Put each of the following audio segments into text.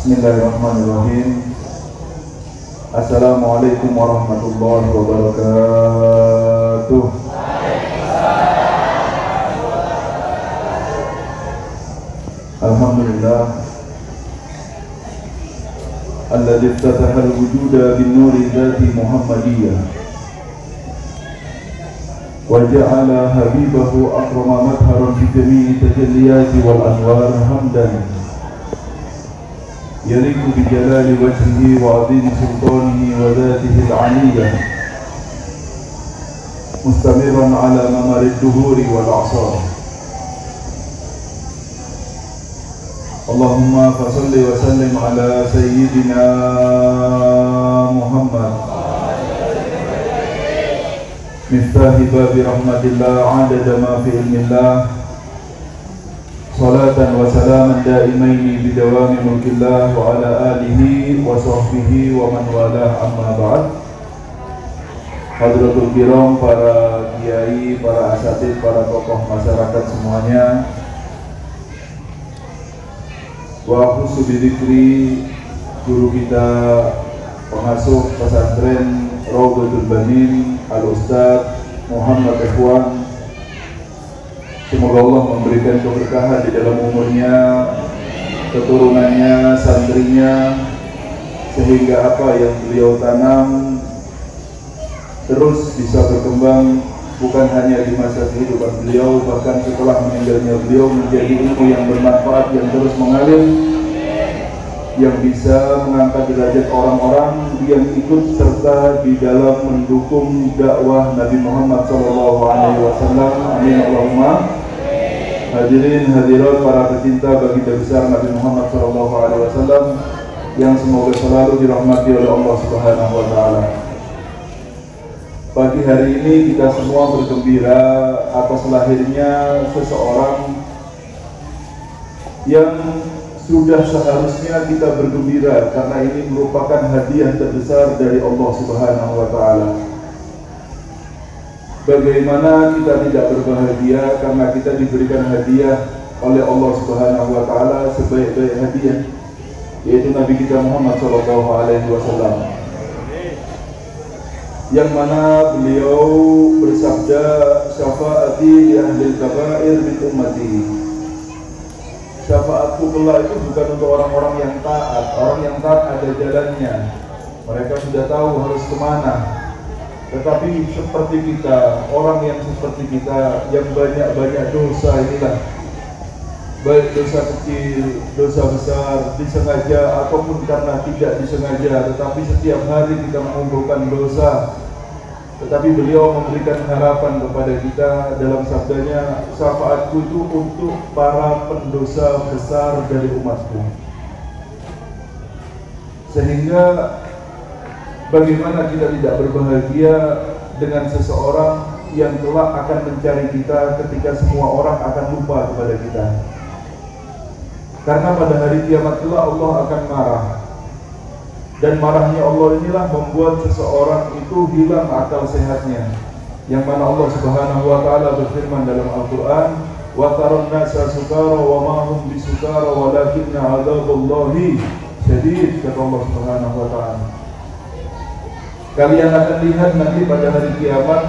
Bismillahirrahmanirrahim. Assalamualaikum warahmatullahi wabarakatuh. Alhamdulillah alladzi iftataha al-wujuda bin nuri dzati Muhammadiyah wa ja'ala habibahu akrama madharan fi jami'i tajalliyati wal anwar hamdan yaliku bi jalali wajhihi wa 'azimi sultanihi wa dhatihi al-'aliyyah mustamiran 'ala mamari ad-duhuri wal a'sar. Allahumma fasalli wa sallim ala sayyidina Muhammad miftahi babi rahmatillah adada ma fi ilmillah salatan wa salaman daimaini bidawami mulkillah wa ala alihi wa sahbihi wa man walah amma ba'd. Hadratul kiram, para kiai, para asatid, para tokoh masyarakat semuanya, wa khusus bidikri guru kita pengasuh pesantren Rawdatul Banin Al-Ustaz Muhammad Ikhwan, semoga Allah memberikan keberkahan di dalam umurnya, keturunannya, santrinya, sehingga apa yang beliau tanam terus bisa berkembang, bukan hanya di masa kehidupan beliau, bahkan setelah meninggalnya beliau, menjadi ilmu yang bermanfaat, yang terus mengalir, yang bisa mengangkat derajat orang-orang yang ikut serta di dalam mendukung dakwah Nabi Muhammad SAW. Amin Allahumma. Hadirin hadirat para pecinta baginda besar Nabi Muhammad SAW yang semoga selalu dirahmati oleh Allah Subhanahu wa Ta'ala. Pagi hari ini kita semua bergembira atas lahirnya seseorang yang sudah seharusnya kita bergembira, karena ini merupakan hadiah terbesar dari Allah Subhanahu wa Ta'ala. Bagaimana kita tidak berbahagia karena kita diberikan hadiah oleh Allah Subhanahu wa Ta'ala, sebaik-baik hadiah, yaitu Nabi kita Muhammad SAW, yang mana beliau bersabda, syafaati li ahli kabair min ummati. Syafaatku kelak itu bukan untuk orang-orang yang taat. Orang yang taat ada jalannya, mereka sudah tahu harus kemana. Tetapi seperti kita, orang yang seperti kita, yang banyak-banyak dosa inilah, baik dosa kecil, dosa besar, disengaja ataupun karena tidak disengaja, tetapi setiap hari kita mengumpulkan dosa. Tetapi beliau memberikan harapan kepada kita dalam sabdanya, syafaatku itu untuk para pendosa besar dari umatku. Sehingga bagaimana kita tidak berbahagia dengan seseorang yang kelak akan mencari kita ketika semua orang akan lupa kepada kita. Karena pada hari kiamat kelak Allah akan marah, dan marahnya Allah inilah membuat seseorang itu hilang akal sehatnya, yang mana Allah Subhanahu wa Ta'ala berfirman dalam Al-Quran, wa taron nasa sukara wa ma hum bisukara walakinna adzaballahi syadid, kata Allah Subhanahu wa Ta'ala. Kalian akan lihat nanti pada hari kiamat,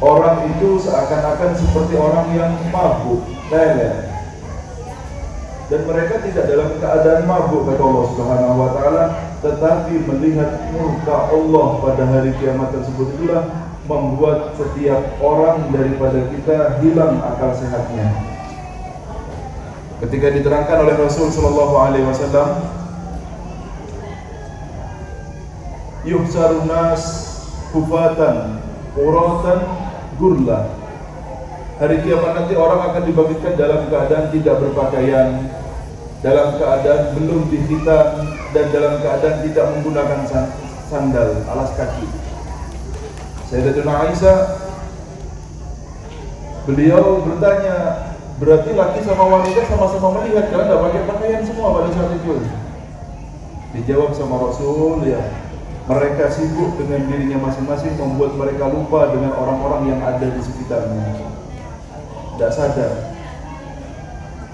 orang itu seakan-akan seperti orang yang mabuk, leleh, dan mereka tidak dalam keadaan mabuk, kata Allah Subhanahu wa Ta'ala, tetapi melihat murka Allah pada hari kiamat tersebut itulah membuat setiap orang daripada kita hilang akal sehatnya. Ketika diterangkan oleh Rasul sallallahu alaihi wasallam, yuhsarun nas hufatan uratan gurla. Hari kiamat nanti orang akan dibangkitkan dalam keadaan tidak berpakaian, dalam keadaan belum dihitan, dan dalam keadaan tidak menggunakan sandal, alas kaki. Sayyidatuna Aisyah, beliau bertanya, berarti laki sama wanita sama-sama melihat karena tidak pakai pakaian semua pada saat itu? Dijawab sama Rasul, ya, mereka sibuk dengan dirinya masing-masing, membuat mereka lupa dengan orang-orang yang ada di sekitarnya. Tidak sadar.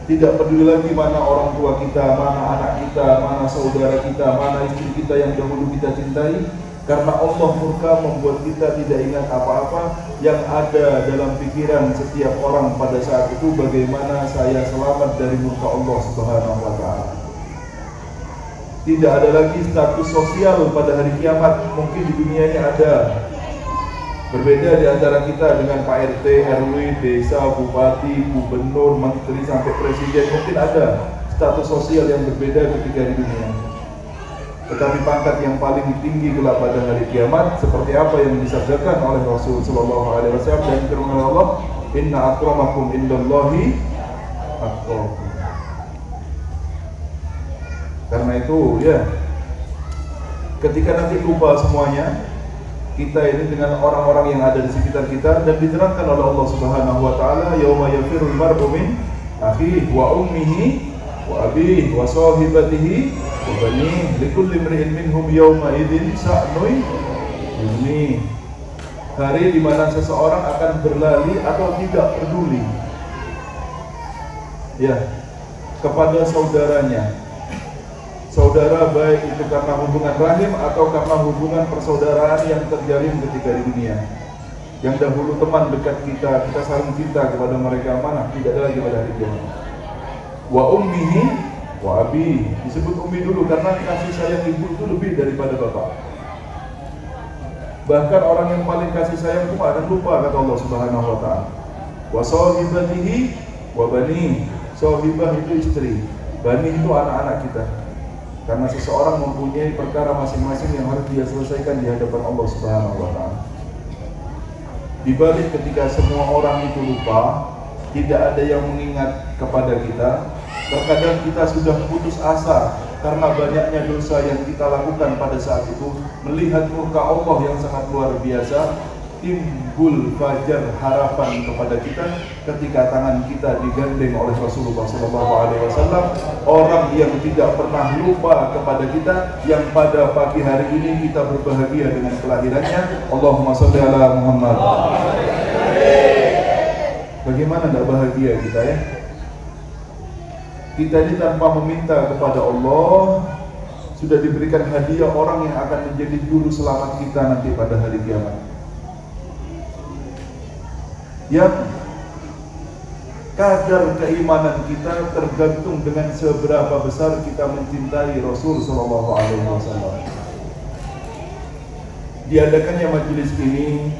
Tidak peduli lagi mana orang tua kita, mana anak kita, mana saudara kita, mana istri kita yang dahulu kita cintai. Karena Allah murka membuat kita tidak ingat apa-apa. Yang ada dalam pikiran setiap orang pada saat itu, bagaimana saya selamat dari murka Allah Subhanahu wa Ta'ala. Tidak ada lagi status sosial pada hari kiamat. Mungkin di dunia ini ada. Berbeda di antara kita dengan Pak RT, RW, desa, bupati, gubernur, menteri, sampai presiden. Mungkin ada status sosial yang berbeda ketika di dunia. Tetapi pangkat yang paling tinggi kelak pada hari kiamat, seperti apa yang disabdakan oleh Rasul Sallallahu Alaihi Wasallam dan firman Allah, Inna akramakum indallahi atqakum. Karena itu ya, ketika nanti lupa semuanya, kita ini dengan orang-orang yang ada di sekitar kita, dan diterangkan oleh Allah Subhanahu wa Ta'ala, yauma yafirul mar'u min akhihi wa ummihi wa abihi wa sahibatihi wa banihi likulli imri'in minhum yawma idzin sha'nun yughnihi. Hari di mana seseorang akan berlari atau tidak peduli ya kepada saudaranya. Saudara baik itu karena hubungan rahim atau karena hubungan persaudaraan yang terjalin ketika di dunia. Yang dahulu teman dekat kita, kita saling cinta kepada mereka, mana tidak ada lagi pada hari kiamat. Wa ummihi wa abi, disebut ummi dulu karena kasih sayang ibu itu lebih daripada bapak. Bahkan orang yang paling kasih sayang itu akan lupa, kata Allah Subhanahu wa Ta'ala. Wa sahibatihi wa bani, sahibah itu istri, bani itu anak-anak kita. Karena seseorang mempunyai perkara masing-masing yang harus dia selesaikan di hadapan Allah Subhanahu wa Ta'ala. Di balik ketika semua orang itu lupa, tidak ada yang mengingat kepada kita. Terkadang kita sudah putus asa karena banyaknya dosa yang kita lakukan pada saat itu. Melihat murka Allah yang sangat luar biasa, timbul fajar harapan kepada kita ketika tangan kita digandeng oleh Rasulullah SAW, orang yang tidak pernah lupa kepada kita, yang pada pagi hari ini kita berbahagia dengan kelahirannya. Allahumma sholli ala Muhammad. Bagaimana tidak bahagia kita ya? Kita ini tanpa meminta kepada Allah sudah diberikan hadiah orang yang akan menjadi juru selamat kita nanti pada hari kiamat. Yang kadar keimanan kita tergantung dengan seberapa besar kita mencintai Rasul Sallallahu Alaihi Wasallam. Diadakannya majelis ini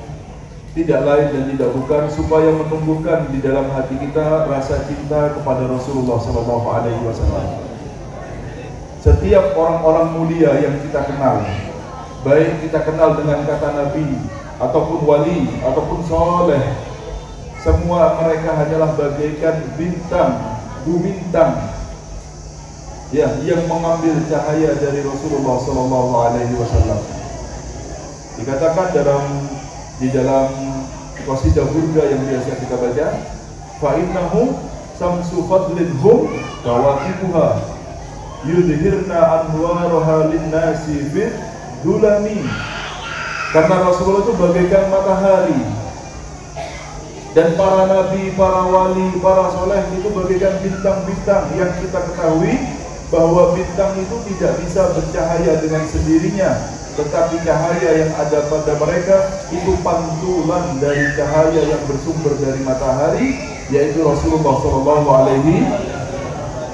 tidak lain dan tidak bukan supaya menumbuhkan di dalam hati kita rasa cinta kepada Rasulullah Sallallahu Alaihi Wasallam. Setiap orang-orang mulia yang kita kenal, baik kita kenal dengan kata Nabi ataupun wali ataupun soleh, semua mereka hanyalah bagaikan bintang, bumintang ya, yang mengambil cahaya dari Rasulullah Sallallahu Alaihi Wasallam. Dikatakan di dalam qasidah burda yang biasa kita baca, fa innahu samsu fadlin hum kawakibuha yudhirna anwaraha linnasi fid dulami. Karena Rasulullah itu bagaikan matahari, dan para nabi, para wali, para soleh itu bagaikan bintang-bintang yang kita ketahui bahwa bintang itu tidak bisa bercahaya dengan sendirinya, tetapi cahaya yang ada pada mereka itu pantulan dari cahaya yang bersumber dari matahari, yaitu Rasulullah SAW.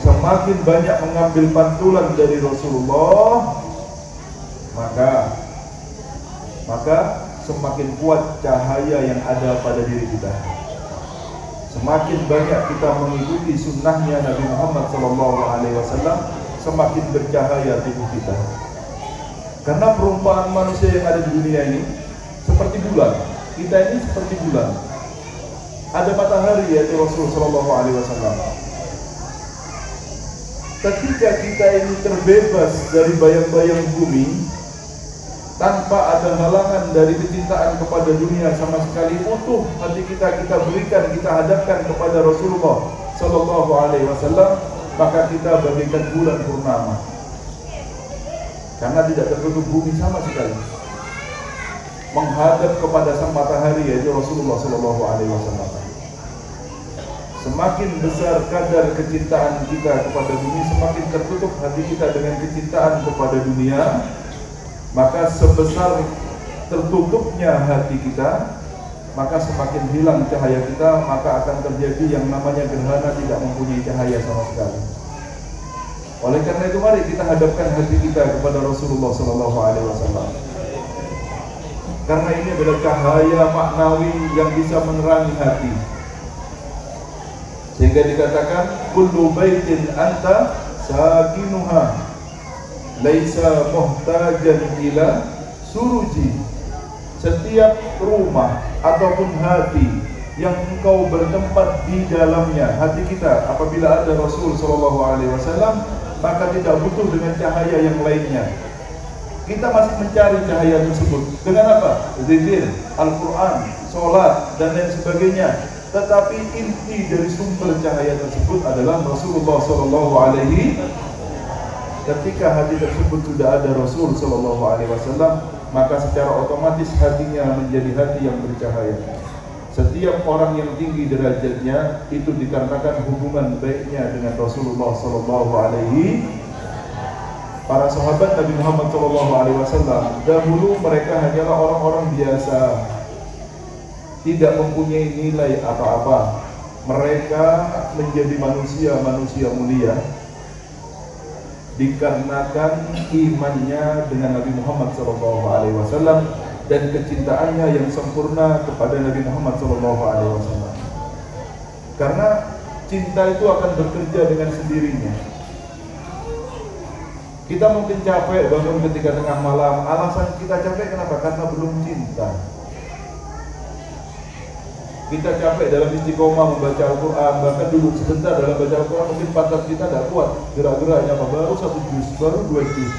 Semakin banyak mengambil pantulan dari Rasulullah, maka semakin kuat cahaya yang ada pada diri kita. Semakin banyak kita mengikuti sunnahnya Nabi Muhammad SAW, semakin bercahaya tubuh kita. Karena perumpamaan manusia yang ada di dunia ini seperti bulan. Kita ini seperti bulan. Ada matahari yaitu Rasulullah SAW. Ketika kita ini terbebas dari bayang-bayang bumi, tanpa ada halangan dari kecintaan kepada dunia sama sekali, utuh hati kita berikan, kita hadapkan kepada Rasulullah Sallallahu Alaihi Wasallam, maka kita bagaikan bulan purnama, karena tidak tertutup bumi sama sekali, menghadap kepada sang matahari yaitu Rasulullah Sallallahu Alaihi Wasallam. semakin besar kadar kecintaan kita kepada dunia, semakin tertutup hati kita dengan kecintaan kepada dunia, maka sebesar tertutupnya hati kita, maka semakin hilang cahaya kita, maka akan terjadi yang namanya gerhana, tidak mempunyai cahaya sama sekali. Oleh karena itu mari kita hadapkan hati kita kepada Rasulullah SAW. Karena ini adalah cahaya maknawi yang bisa menerangi hati. Sehingga dikatakan kullu baitin anta sakinuha laisa muhtajan ila suruji. Setiap rumah ataupun hati yang engkau bertempat di dalamnya, hati kita apabila ada Rasul SAW, maka tidak butuh dengan cahaya yang lainnya. Kita masih mencari cahaya tersebut dengan apa? Zikir, Al-Quran, sholat, dan lain sebagainya. Tetapi inti dari sumber cahaya tersebut adalah Rasulullah SAW. Ketika hati tersebut sudah ada Rasul SAW, maka secara otomatis hatinya menjadi hati yang bercahaya. Setiap orang yang tinggi derajatnya itu dikarenakan hubungan baiknya dengan Rasulullah SAW. Para sahabat Nabi Muhammad SAW dahulu mereka hanyalah orang-orang biasa, tidak mempunyai nilai apa-apa. Mereka menjadi manusia mulia dikarenakan imannya dengan Nabi Muhammad SAW dan kecintaannya yang sempurna kepada Nabi Muhammad SAW. Karena cinta itu akan bekerja dengan sendirinya. Kita mungkin capek bangun ketika tengah malam. Alasan kita capek kenapa? Karena belum cinta. Kita capek dalam istiqomah membaca Al-Quran, bahkan duduk sebentar dalam baca Al-Quran, mungkin pantat kita tidak kuat gerak-geraknya, baru 1 juz, baru 2 juz.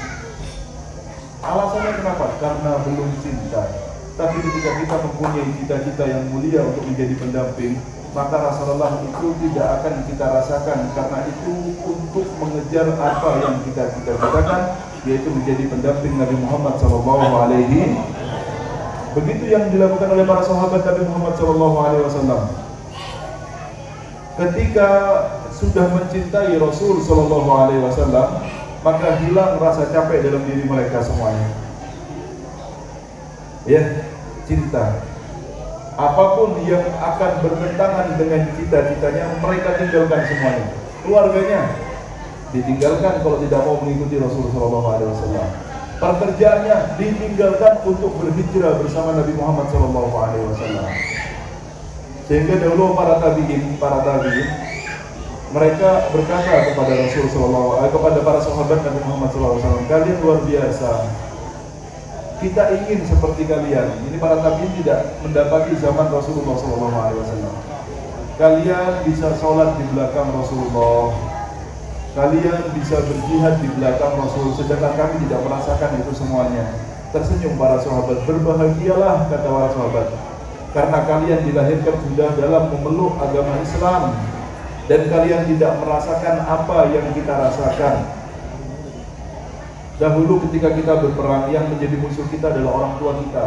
Alasannya kenapa? Karena belum cinta. Tapi ketika kita mempunyai cita-cita yang mulia untuk menjadi pendamping, maka rasa lelah itu tidak akan kita rasakan, karena itu untuk mengejar apa yang kita cita-citakan, yaitu menjadi pendamping Nabi Muhammad SAW. Begitu yang dilakukan oleh para sahabat Nabi Muhammad SAW. Ketika sudah mencintai Rasul SAW, maka hilang rasa capek dalam diri mereka semuanya. Ya, cinta. Apapun yang akan bertentangan dengan cita-citanya, mereka tinggalkan semuanya. Keluarganya ditinggalkan kalau tidak mau mengikuti Rasulullah SAW. Pekerjaannya ditinggalkan untuk berhijrah bersama Nabi Muhammad SAW. Sehingga dahulu para tabi'in mereka berkata kepada kepada para sahabat Nabi Muhammad SAW, kalian luar biasa. Kita ingin seperti kalian. Ini para tabi'in tidak mendapati zaman Rasulullah SAW. Kalian bisa sholat di belakang Rasulullah, kalian bisa berjihad di belakang Rasul, sedangkan kami tidak merasakan itu semuanya. Tersenyum para sahabat. Berbahagialah, kata para sahabat, karena kalian dilahirkan sudah dalam memeluk agama Islam, dan kalian tidak merasakan apa yang kita rasakan. Dahulu ketika kita berperang, yang menjadi musuh kita adalah orang tua kita,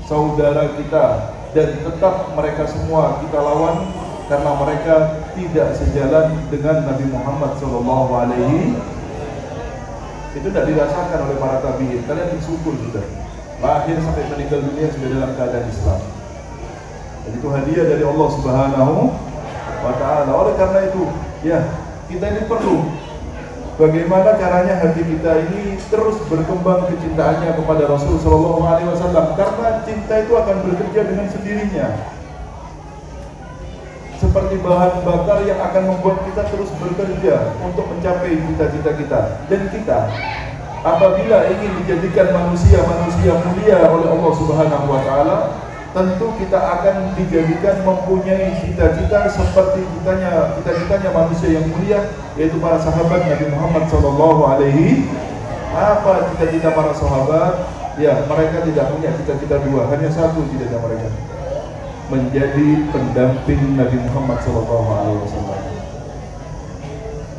saudara kita, dan tetap mereka semua kita lawan karena mereka tidak sejalan dengan Nabi Muhammad SAW. Itu tidak dirasakan oleh para tabi'in. Kalian bersyukur sudah, lahir sampai meninggal dunia sudah dalam keadaan Islam. Dan itu hadiah dari Allah Subhanahu wa Ta'ala. Oleh karena itu, ya, kita ini perlu bagaimana caranya hati kita ini terus berkembang kecintaannya kepada Rasul SAW, karena cinta itu akan bekerja dengan sendirinya, seperti bahan bakar yang akan membuat kita terus bekerja untuk mencapai cita-cita kita. Dan kita apabila ingin dijadikan manusia mulia oleh Allah Subhanahu wa Ta'ala, tentu kita akan dijadikan mempunyai cita-cita seperti cita-citanya manusia yang mulia, yaitu para sahabat Nabi Muhammad SAW. Apa cita-cita para sahabat? Ya, mereka tidak punya cita-cita dua, hanya satu cita-cita mereka: menjadi pendamping Nabi Muhammad SAW.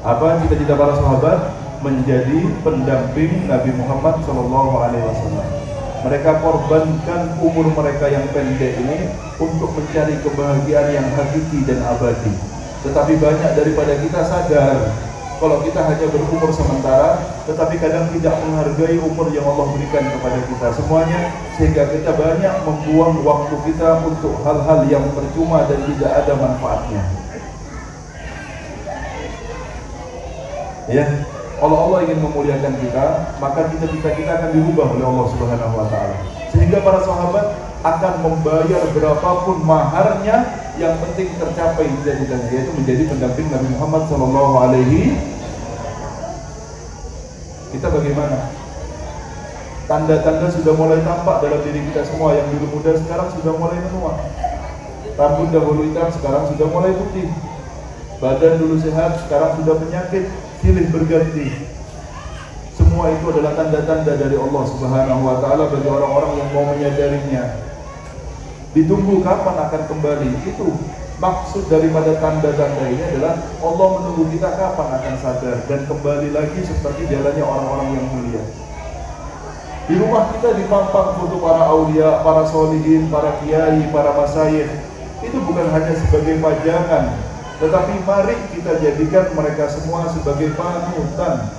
Apa cita-cita para sahabat? Menjadi pendamping Nabi Muhammad SAW. Mereka korbankan umur mereka yang pendek ini untuk mencari kebahagiaan yang hakiki dan abadi. Tetapi banyak daripada kita sadar kalau kita hanya berumur sementara, tetapi kadang tidak menghargai umur yang Allah berikan kepada kita semuanya, sehingga kita banyak membuang waktu kita untuk hal-hal yang percuma dan tidak ada manfaatnya. Ya, kalau Allah ingin memuliakan kita, maka cita-cita kita akan dirubah oleh Allah Subhanahu wa taala. Sehingga para sahabat akan membayar berapapun maharnya, yang penting tercapai cita-citanya, yaitu menjadi pendamping Nabi Muhammad sallallahu alaihi. Kita bagaimana? Tanda-tanda sudah mulai tampak dalam diri kita semua. Yang dulu muda sekarang sudah mulai menua. Rambut dahulu hitam sekarang sudah mulai putih. Badan dulu sehat sekarang sudah penyakit, silih berganti. Semua itu adalah tanda-tanda dari Allah Subhanahu wa taala bagi orang-orang yang mau menyadarinya. Ditunggu kapan akan kembali. Itu maksud daripada tanda-tanda ini adalah Allah menunggu kita kapan akan sadar dan kembali lagi seperti jalannya orang-orang yang mulia. Di rumah kita dipampang foto para aulia, para solihin, para kiai, para masyayikh. Itu bukan hanya sebagai pajangan, tetapi mari kita jadikan mereka semua sebagai panutan.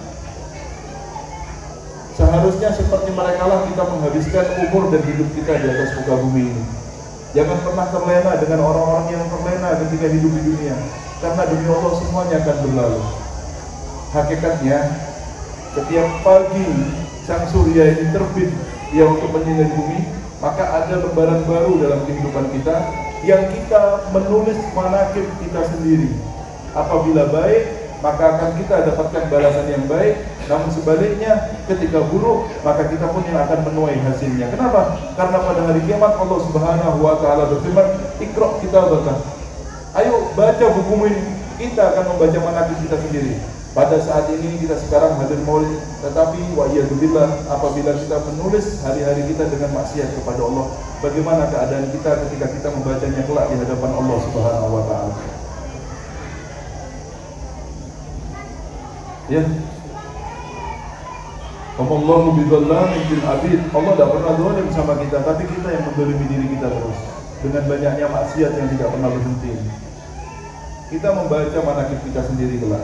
Seharusnya seperti mereka lah kita menghabiskan umur dan hidup kita di atas muka bumi ini. Jangan pernah terlena dengan orang-orang yang terlena ketika hidup di dunia, karena demi Allah semuanya akan berlalu. Hakikatnya, setiap pagi sang surya ini terbit ya untuk menyinari bumi, maka ada lembaran baru dalam kehidupan kita yang kita menulis manaqib kita sendiri. Apabila baik, maka akan kita dapatkan balasan yang baik. Namun sebaliknya, ketika buruk, maka kita pun yang akan menuai hasilnya. Kenapa? Karena pada hari kiamat Allah Subhanahu wa taala berfirman, "Iqra' kitabaka." Ayo baca bukumu ini. Kita akan membaca manaqib kita sendiri. Pada saat ini kita sekarang hadir maulid, tetapi wa iyadzubillah, apabila kita menulis hari-hari kita dengan maksiat kepada Allah, bagaimana keadaan kita ketika kita membacanya kelak di hadapan Allah Subhanahu wa taala? Ya. Allahu bidzallamin lil abid. Allah tidak pernah zalim sama kita, tapi kita yang menzalimi diri kita terus dengan banyaknya maksiat yang tidak pernah berhenti. Kita membaca manaqib kita sendiri kelak.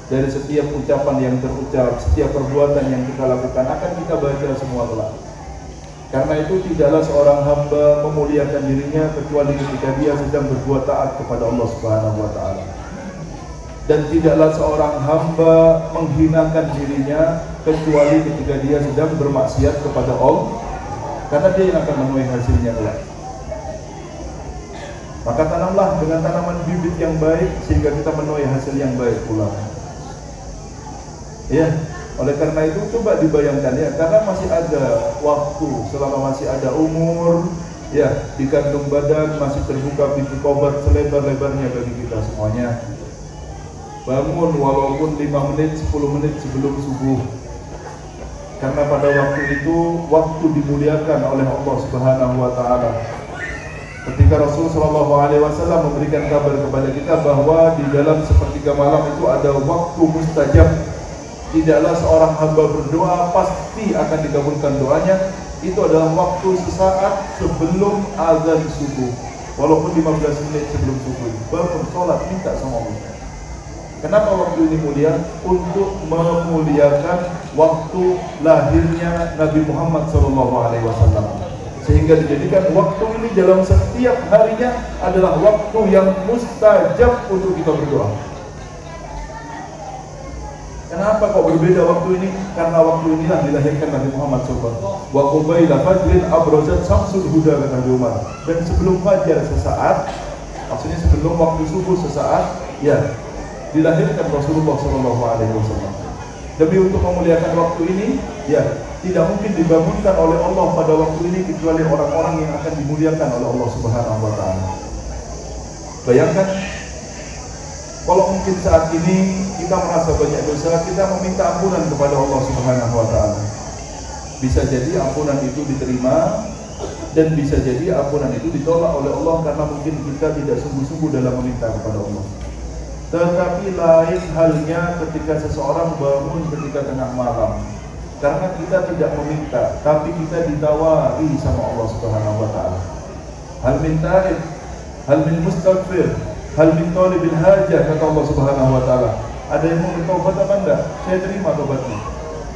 Dari setiap ucapan yang terucap, setiap perbuatan yang kita lakukan akan kita baca semua kelak. Karena itu tidaklah seorang hamba memuliakan dirinya kecuali ketika dia sedang berbuat taat kepada Allah Subhanahu wa taala. Dan tidaklah seorang hamba menghinakan dirinya kecuali ketika dia sedang bermaksiat kepada Allah, karena dia yang akan menuai hasilnya kelak. Maka tanamlah dengan tanaman bibit yang baik sehingga kita menuai hasil yang baik pula. Ya, oleh karena itu coba dibayangkan ya, karena masih ada waktu, selama masih ada umur, ya, di kandung badan masih terbuka pintu tobat selebar-lebarnya bagi kita semuanya. Bangun walaupun 5 menit, 10 menit sebelum subuh. Karena pada waktu itu waktu dimuliakan oleh Allah Subhanahu wa taala. Ketika Rasul sallallahu alaihi wasallam memberikan kabar kepada kita bahwa di dalam sepertiga malam itu ada waktu mustajab. Tidaklah seorang hamba berdoa pasti akan dikabulkan doanya. Itu adalah waktu sesaat sebelum azan subuh. Walaupun 15 menit sebelum subuh. Bangun sholat minta sama Allah. Kenapa waktu ini mulia? Untuk memuliakan waktu lahirnya Nabi Muhammad SAW, sehingga dijadikan waktu ini dalam setiap harinya adalah waktu yang mustajab untuk kita berdoa. Kenapa kok berbeda waktu ini? Karena waktu inilah dilahirkan Nabi Muhammad SAW. Wa qubaila fajrin abrazat samsul huda, kata Umar. Dan sebelum fajar sesaat, maksudnya sebelum waktu subuh sesaat, ya, dilahirkan Rasulullah SAW. Demi untuk memuliakan waktu ini, ya, tidak mungkin dibangunkan oleh Allah pada waktu ini kecuali orang-orang yang akan dimuliakan oleh Allah Subhanahu wa taala. Bayangkan kalau mungkin saat ini kita merasa banyak dosa, kita meminta ampunan kepada Allah Subhanahu wa taala. Bisa jadi ampunan itu diterima dan bisa jadi ampunan itu ditolak oleh Allah karena mungkin kita tidak sungguh-sungguh dalam meminta kepada Allah. Tetapi lain halnya ketika seseorang bangun ketika tengah malam, Karena kita tidak meminta, tapi kita ditawari sama Allah Subhanahu wa taala. Hal min taib, hal min mustaghfir, hal min talibil hajah, kata Allah Subhanahu wa taala. Ada yang mau bertobat apa enggak? Saya terima tobatnya.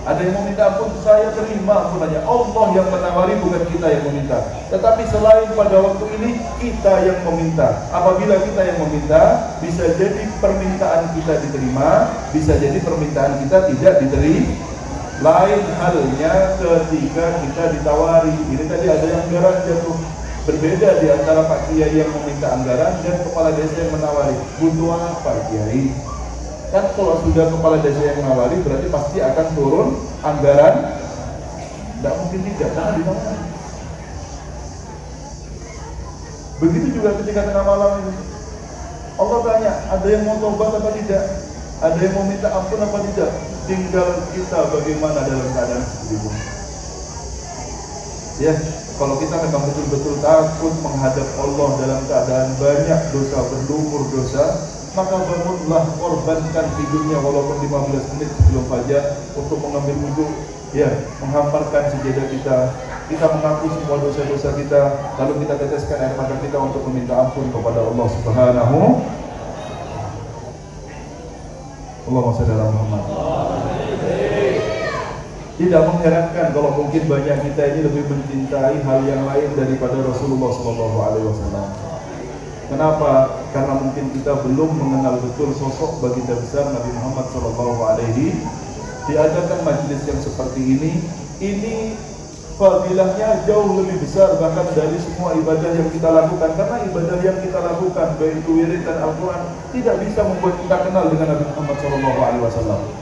Ada yang mau minta ampun, saya terima ampunannya. Allah yang menawari, bukan kita yang meminta. Tetapi selain pada waktu ini, kita yang meminta. Apabila kita yang meminta, bisa jadi permintaan kita diterima, bisa jadi permintaan kita tidak diterima. Lain halnya ketika kita ditawari. Ini tadi ada yang anggaran jatuh. Berbeda di antara Pak Kiai yang meminta anggaran dan kepala desa yang menawari. Butuh apa Kiai? Kan kalau sudah kepala desa yang menawari, berarti pasti akan turun anggaran. Tidak mungkin tidak, karena ditawari. Begitu juga ketika tengah malam ini, Allah tanya, ada yang mau tobat apa tidak? Ada yang mau minta ampun apa tidak? Tinggal kita bagaimana dalam keadaan seperti itu. Ya, kalau kita memang betul-betul takut menghadap Allah dalam keadaan banyak dosa, berlumpur dosa, maka bangunlah, korbankan tidurnya walaupun 15 menit sebelum fajar untuk mengambil wudhu, ya, menghamparkan sejadah kita mengaku semua dosa-dosa kita, lalu kita teteskan air mata kita untuk meminta ampun kepada Allah Subhanahu. Allahumma shalli ala Muhammad. Tidak mengherankan kalau mungkin banyak kita ini lebih mencintai hal yang lain daripada Rasulullah SAW. Kenapa? Karena mungkin kita belum mengenal betul sosok baginda besar Nabi Muhammad SAW. Diadakan majelis yang seperti ini fadilahnya jauh lebih besar bahkan dari semua ibadah yang kita lakukan. Karena ibadah yang kita lakukan, baik itu wirid dan Al-Quran, tidak bisa membuat kita kenal dengan Nabi Muhammad SAW.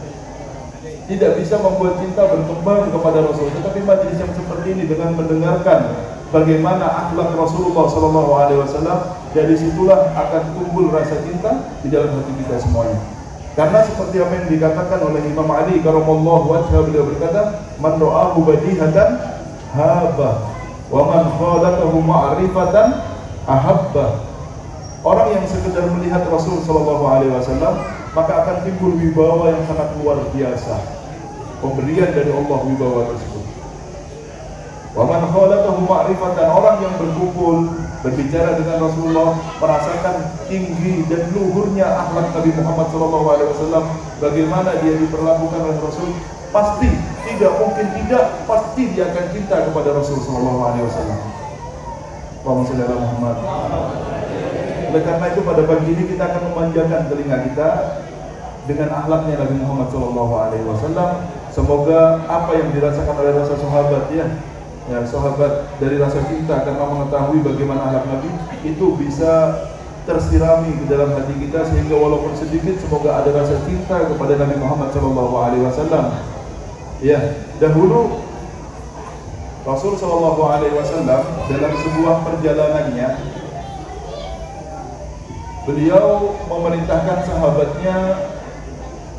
Tidak bisa membuat cinta berkembang kepada Rasul. Tetapi majelis yang seperti ini dengan mendengarkan bagaimana akhlak Rasulullah SAW, dari situlah akan tumbuh rasa cinta di dalam hati kita semuanya. Karena seperti apa yang dikatakan oleh Imam Ali karamallahu wajhahu, beliau berkata, "Man ra'ahu badihatan haba, wa man khalaqahu ma'rifatan ahabba." Orang yang sekedar melihat Rasul SAW, maka akan timbul wibawa yang sangat luar biasa. Pemberian dari Allah wibawa tersebut. Wa man khalaqahu ma'rifatan, orang yang berkumpul berbicara dengan Rasulullah, merasakan tinggi dan luhurnya akhlak Nabi Muhammad SAW, bagaimana dia diperlakukan oleh Rasul, pasti tidak mungkin tidak, pasti dia akan cinta kepada Rasul SAW. Allahumma shalli ala Muhammad. Oleh karena itu pada pagi ini kita akan memanjakan telinga kita dengan akhlaknya Nabi Muhammad SAW. Semoga apa yang dirasakan oleh rasa sahabat, ya sahabat dari rasa cinta karena mengetahui bagaimana akhlak Nabi, itu bisa tersirami ke dalam hati kita, sehingga walaupun sedikit semoga ada rasa cinta kepada Nabi Muhammad SAW. Ya, dahulu Rasul SAW dalam sebuah perjalanannya, beliau memerintahkan sahabatnya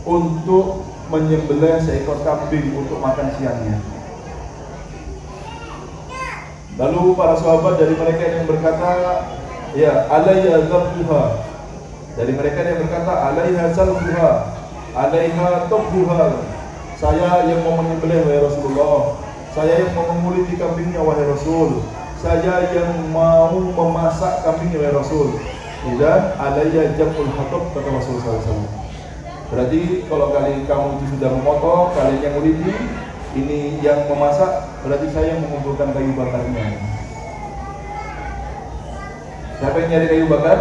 untuk menyembelih seekor kambing untuk makan siangnya. Lalu para sahabat dari mereka yang berkata, ya alayya zabhuha, dari mereka yang berkata alayha salbuha, alayha tubhuha, saya yang mau menyembelih wahai Rasulullah, saya yang mau menguliti kambingnya wahai Rasul, saya yang mau memasak kambingnya wahai Rasul. Dan alayya jamul hatab, kata Rasulullah SAW. Berarti kalau kamu itu sudah memotong, kalian yang nguliti, ini yang memasak, berarti saya yang mengumpulkan kayu bakarnya. Siapa yang nyari kayu bakar?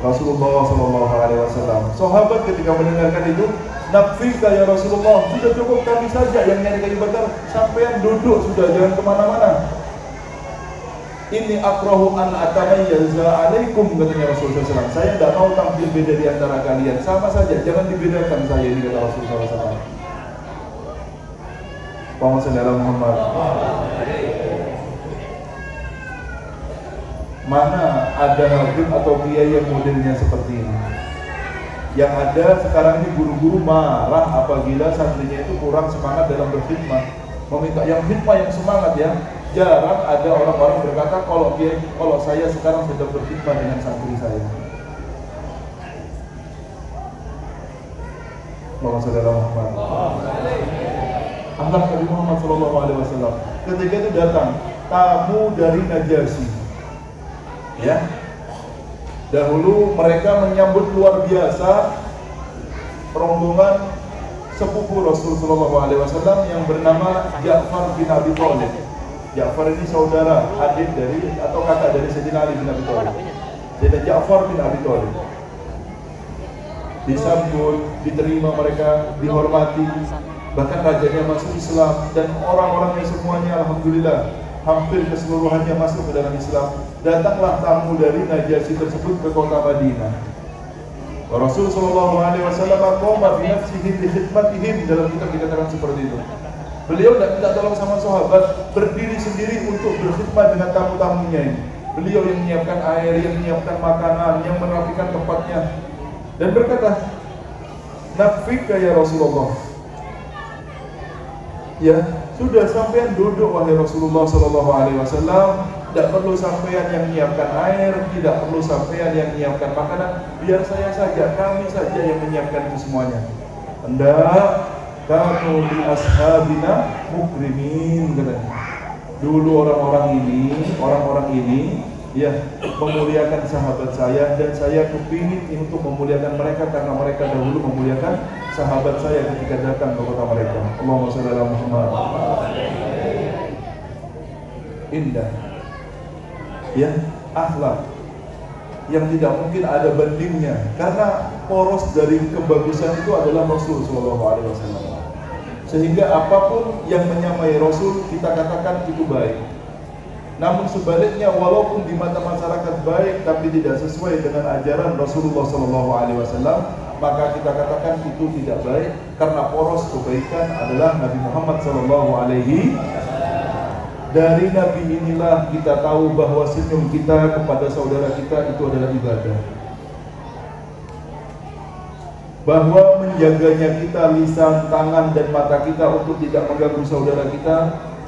Rasulullah SAW. Sahabat ketika mendengarkan itu, nafika ya Rasulullah, sudah cukup kami saja yang nyari kayu bakar, sampean duduk sudah, jangan kemana-mana. Ini akrahu an atamayyaza alaikum, katanya Rasulullah SAW. Saya tidak mau tampil beda di antara kalian, sama saja, jangan dibedakan saya, ini kata Rasulullah SAW. Allahumma shalli ala Muhammad. Mana ada habib atau kiai yang modelnya seperti ini? Yang ada sekarang ini guru-guru marah apabila santrinya itu kurang semangat dalam berkhidmah. Meminta yang khidmah yang semangat, ya. Jarang ada orang-orang berkata kalau saya sekarang sedang berkhidmah dengan santri saya. Allahumma shalli ala Muhammad. akhlak Nabi Muhammad SAW. Ketika itu datang tamu dari Najasyi. Ya. Dahulu mereka menyambut luar biasa rombongan sepupu Rasul SAW yang bernama Ja'far bin Abi Thalib. Ja'far ini saudara, adik dari atau kakak dari Sayyidina Ali bin Abi Thalib. Sayyidina Ja'far bin Abi Thalib disambut, diterima mereka, dihormati, bahkan rajanya masuk Islam dan orang-orangnya semuanya alhamdulillah hampir keseluruhannya masuk ke dalam Islam. Datanglah tamu dari Najasyi tersebut ke kota Madinah. Rasul sallallahu alaihi wasallam qama bi nafsihi li khidmatihim, dalam kitab dikatakan seperti itu. Beliau tidak minta tolong sama sahabat, berdiri sendiri untuk berkhidmat dengan tamu-tamunya ini. Beliau yang menyiapkan air, yang menyiapkan makanan, yang merapikan tempatnya, dan berkata, "Nafika ya Rasulullah." Ya, sudah sampean duduk wahai Rasulullah sallallahu alaihi wasallam, tidak perlu sampean yang menyiapkan air, tidak perlu sampean yang menyiapkan makanan, biar saya saja, kami saja yang menyiapkan itu semuanya. Hendak kanu li ashabina mukrimin, katanya. Dulu orang-orang ini ya memuliakan sahabat saya, dan saya kepingin untuk memuliakan mereka karena mereka dahulu memuliakan sahabat saya ketika datang ke kota mereka. Allahumma shalli ala Muhammad. Indah, ya, akhlak yang tidak mungkin ada bandingnya, karena poros dari kebagusan itu adalah Rasul sallallahu alaihi wasallam. Sehingga apapun yang menyamai Rasul kita katakan itu baik. Namun sebaliknya, walaupun di mata masyarakat baik tapi tidak sesuai dengan ajaran Rasulullah SAW, maka kita katakan itu tidak baik, karena poros kebaikan adalah Nabi Muhammad SAW. Dari Nabi inilah kita tahu bahwa senyum kita kepada saudara kita itu adalah ibadah. Bahwa menjaganya kita, lisan, tangan, dan mata kita untuk tidak mengganggu saudara kita,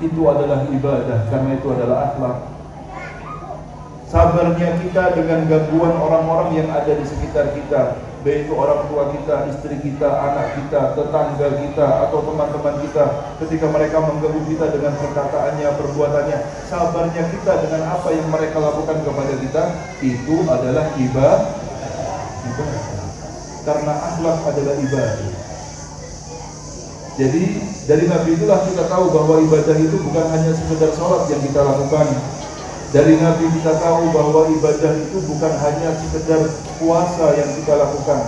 itu adalah ibadah, karena itu adalah akhlak. Sabarnya kita dengan gangguan orang-orang yang ada di sekitar kita, baik itu orang tua kita, istri kita, anak kita, tetangga kita, atau teman-teman kita, ketika mereka mengganggu kita dengan perkataannya, perbuatannya, sabarnya kita dengan apa yang mereka lakukan kepada kita, itu adalah ibadah. Karena akhlak adalah ibadah. Jadi dari Nabi itulah kita tahu bahwa ibadah itu bukan hanya sekedar sholat yang kita lakukan. Dari Nabi kita tahu bahwa ibadah itu bukan hanya sekedar puasa yang kita lakukan,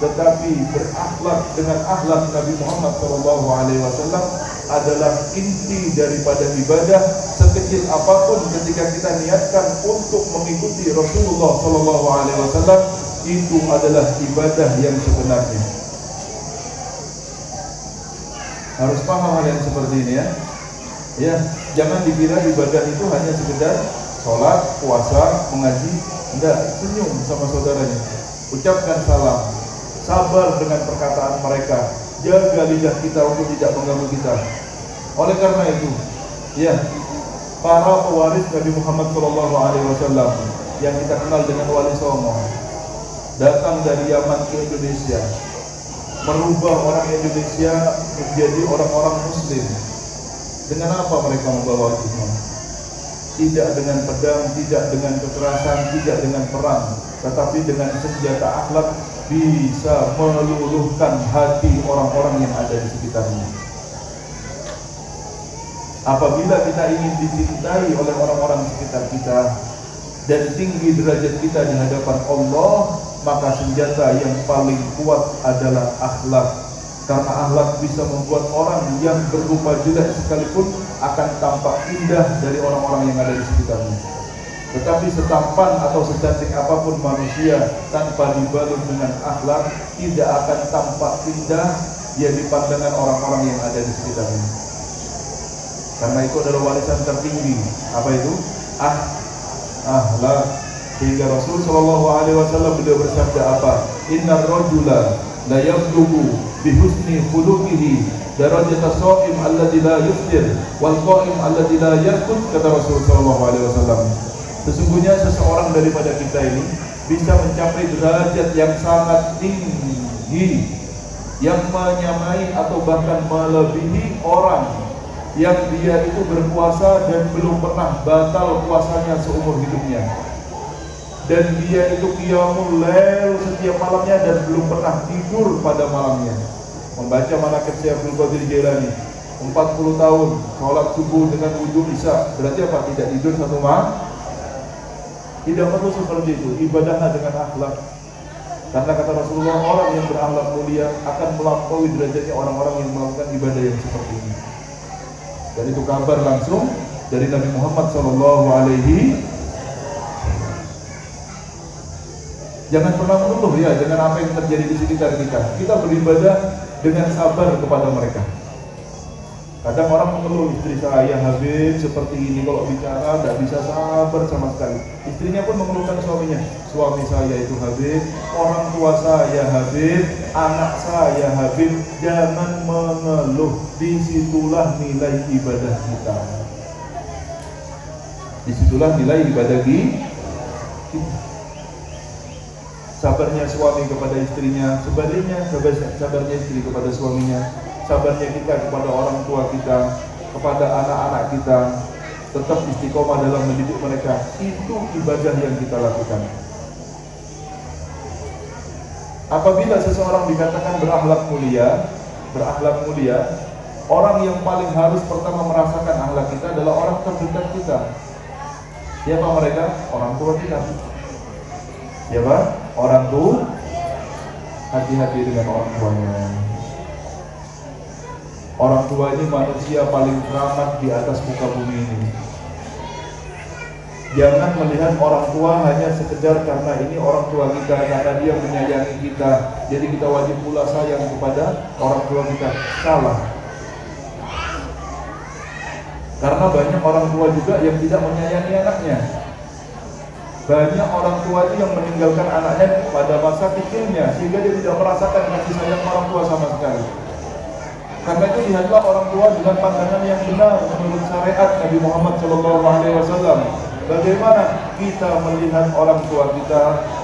tetapi berakhlak dengan akhlak Nabi Muhammad SAW adalah inti daripada ibadah. Sekecil apapun ketika kita niatkan untuk mengikuti Rasulullah SAW, itu adalah ibadah yang sebenarnya. Harus paham hal yang seperti ini ya. Ya, jangan dikira ibadah itu hanya sekedar sholat, puasa, mengaji. Tidak, senyum sama saudaranya, ucapkan salam, sabar dengan perkataan mereka, jaga lidah kita untuk tidak mengganggu kita. Oleh karena itu, ya, para pewaris Nabi Muhammad SAW yang kita kenal dengan Wali Songo datang dari Yaman ke Indonesia, merubah orang Indonesia menjadi orang-orang Muslim. Dengan apa mereka membawa Islam? Tidak dengan pedang, tidak dengan kekerasan, tidak dengan perang, tetapi dengan senjata akhlak bisa meluluhkan hati orang-orang yang ada di sekitarnya. Apabila kita ingin dicintai oleh orang-orang sekitar kita dan tinggi derajat kita di hadapan Allah, maka senjata yang paling kuat adalah akhlak. Karena akhlak bisa membuat orang yang berupa jelek sekalipun akan tampak indah dari orang-orang yang ada di sekitarnya. Tetapi setampan atau secantik apapun manusia tanpa dibalut dengan akhlak, tidak akan tampak indah dia di pandangan orang-orang yang ada di sekitarnya. Karena itu adalah warisan tertinggi. Apa itu? Akhlak. Sehingga Rasul SAW beliau bersabda apa? Innar rajula la yablughu bi husni khuluqihi darajata shaim alladzi la yuftir wal qa'im alladzi la yarqud, kata Rasul SAW. Sesungguhnya seseorang daripada kita ini bisa mencapai derajat yang sangat tinggi yang menyamai atau bahkan melebihi orang yang dia itu berpuasa dan belum pernah batal puasanya seumur hidupnya, dan dia itu qiyamul lail setiap malamnya dan belum pernah tidur pada malamnya, membaca manaqib Syekh Abdul Qadir Jailani 40 tahun, sholat subuh dengan wudu isya, berarti apa? Tidak tidur satu malam. Tidak perlu seperti itu, ibadahnya dengan akhlak. Karena kata Rasulullah, orang yang berakhlak mulia akan melampaui derajatnya orang-orang yang melakukan ibadah yang seperti ini. Dan itu kabar langsung dari Nabi Muhammad SAW. Jangan pernah mengeluh ya dengan apa yang terjadi di sekitar kita. Kita beribadah dengan sabar kepada mereka. Kadang orang mengeluh, istri saya Habib seperti ini, kalau bicara tidak bisa sabar sama sekali. Istrinya pun mengeluhkan suaminya, suami saya itu Habib, orang tua saya Habib, anak saya Habib. Jangan mengeluh, disitulah nilai ibadah kita. Disitulah nilai ibadah kita. Sabarnya suami kepada istrinya, sebaliknya sabarnya istri kepada suaminya. Sabarnya kita kepada orang tua kita, kepada anak-anak kita, tetap istiqomah dalam mendidik mereka. Itu ibadah yang kita lakukan. Apabila seseorang dikatakan berakhlak mulia, orang yang paling harus pertama merasakan akhlak kita adalah orang terdekat kita. Siapa mereka? Orang tua kita. Siapa? Orang tua. Hati-hati dengan orang tuanya. Orang tua ini manusia paling keramat di atas muka bumi ini. Jangan melihat orang tua hanya sekedar karena ini orang tua kita, karena dia menyayangi kita, jadi kita wajib pula sayang kepada orang tua kita. Salah. Karena banyak orang tua juga yang tidak menyayangi anaknya. Banyak orang tua itu yang meninggalkan anaknya pada masa kecilnya, sehingga dia tidak merasakan kasih sayang orang tua sama sekali. Karena itu lihatlah orang tua dengan pandangan yang benar menurut syariat Nabi Muhammad SAW. Bagaimana kita melihat orang tua kita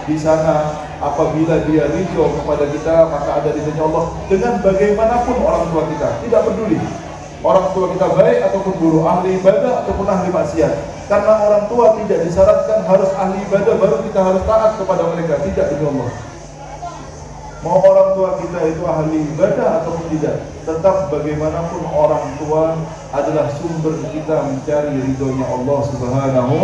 di sana, apabila dia ridho kepada kita, maka ada ridhonya Allah. Dengan bagaimanapun orang tua kita, tidak peduli orang tua kita baik ataupun buruk, ahli ibadah ataupun ahli maksiat. Karena orang tua tidak disyaratkan harus ahli ibadah baru kita harus taat kepada mereka. Tidak, itu Allah. Mau orang tua kita itu ahli ibadah ataupun tidak, tetap bagaimanapun orang tua adalah sumber kita mencari ridhonya Allah Subhanahu,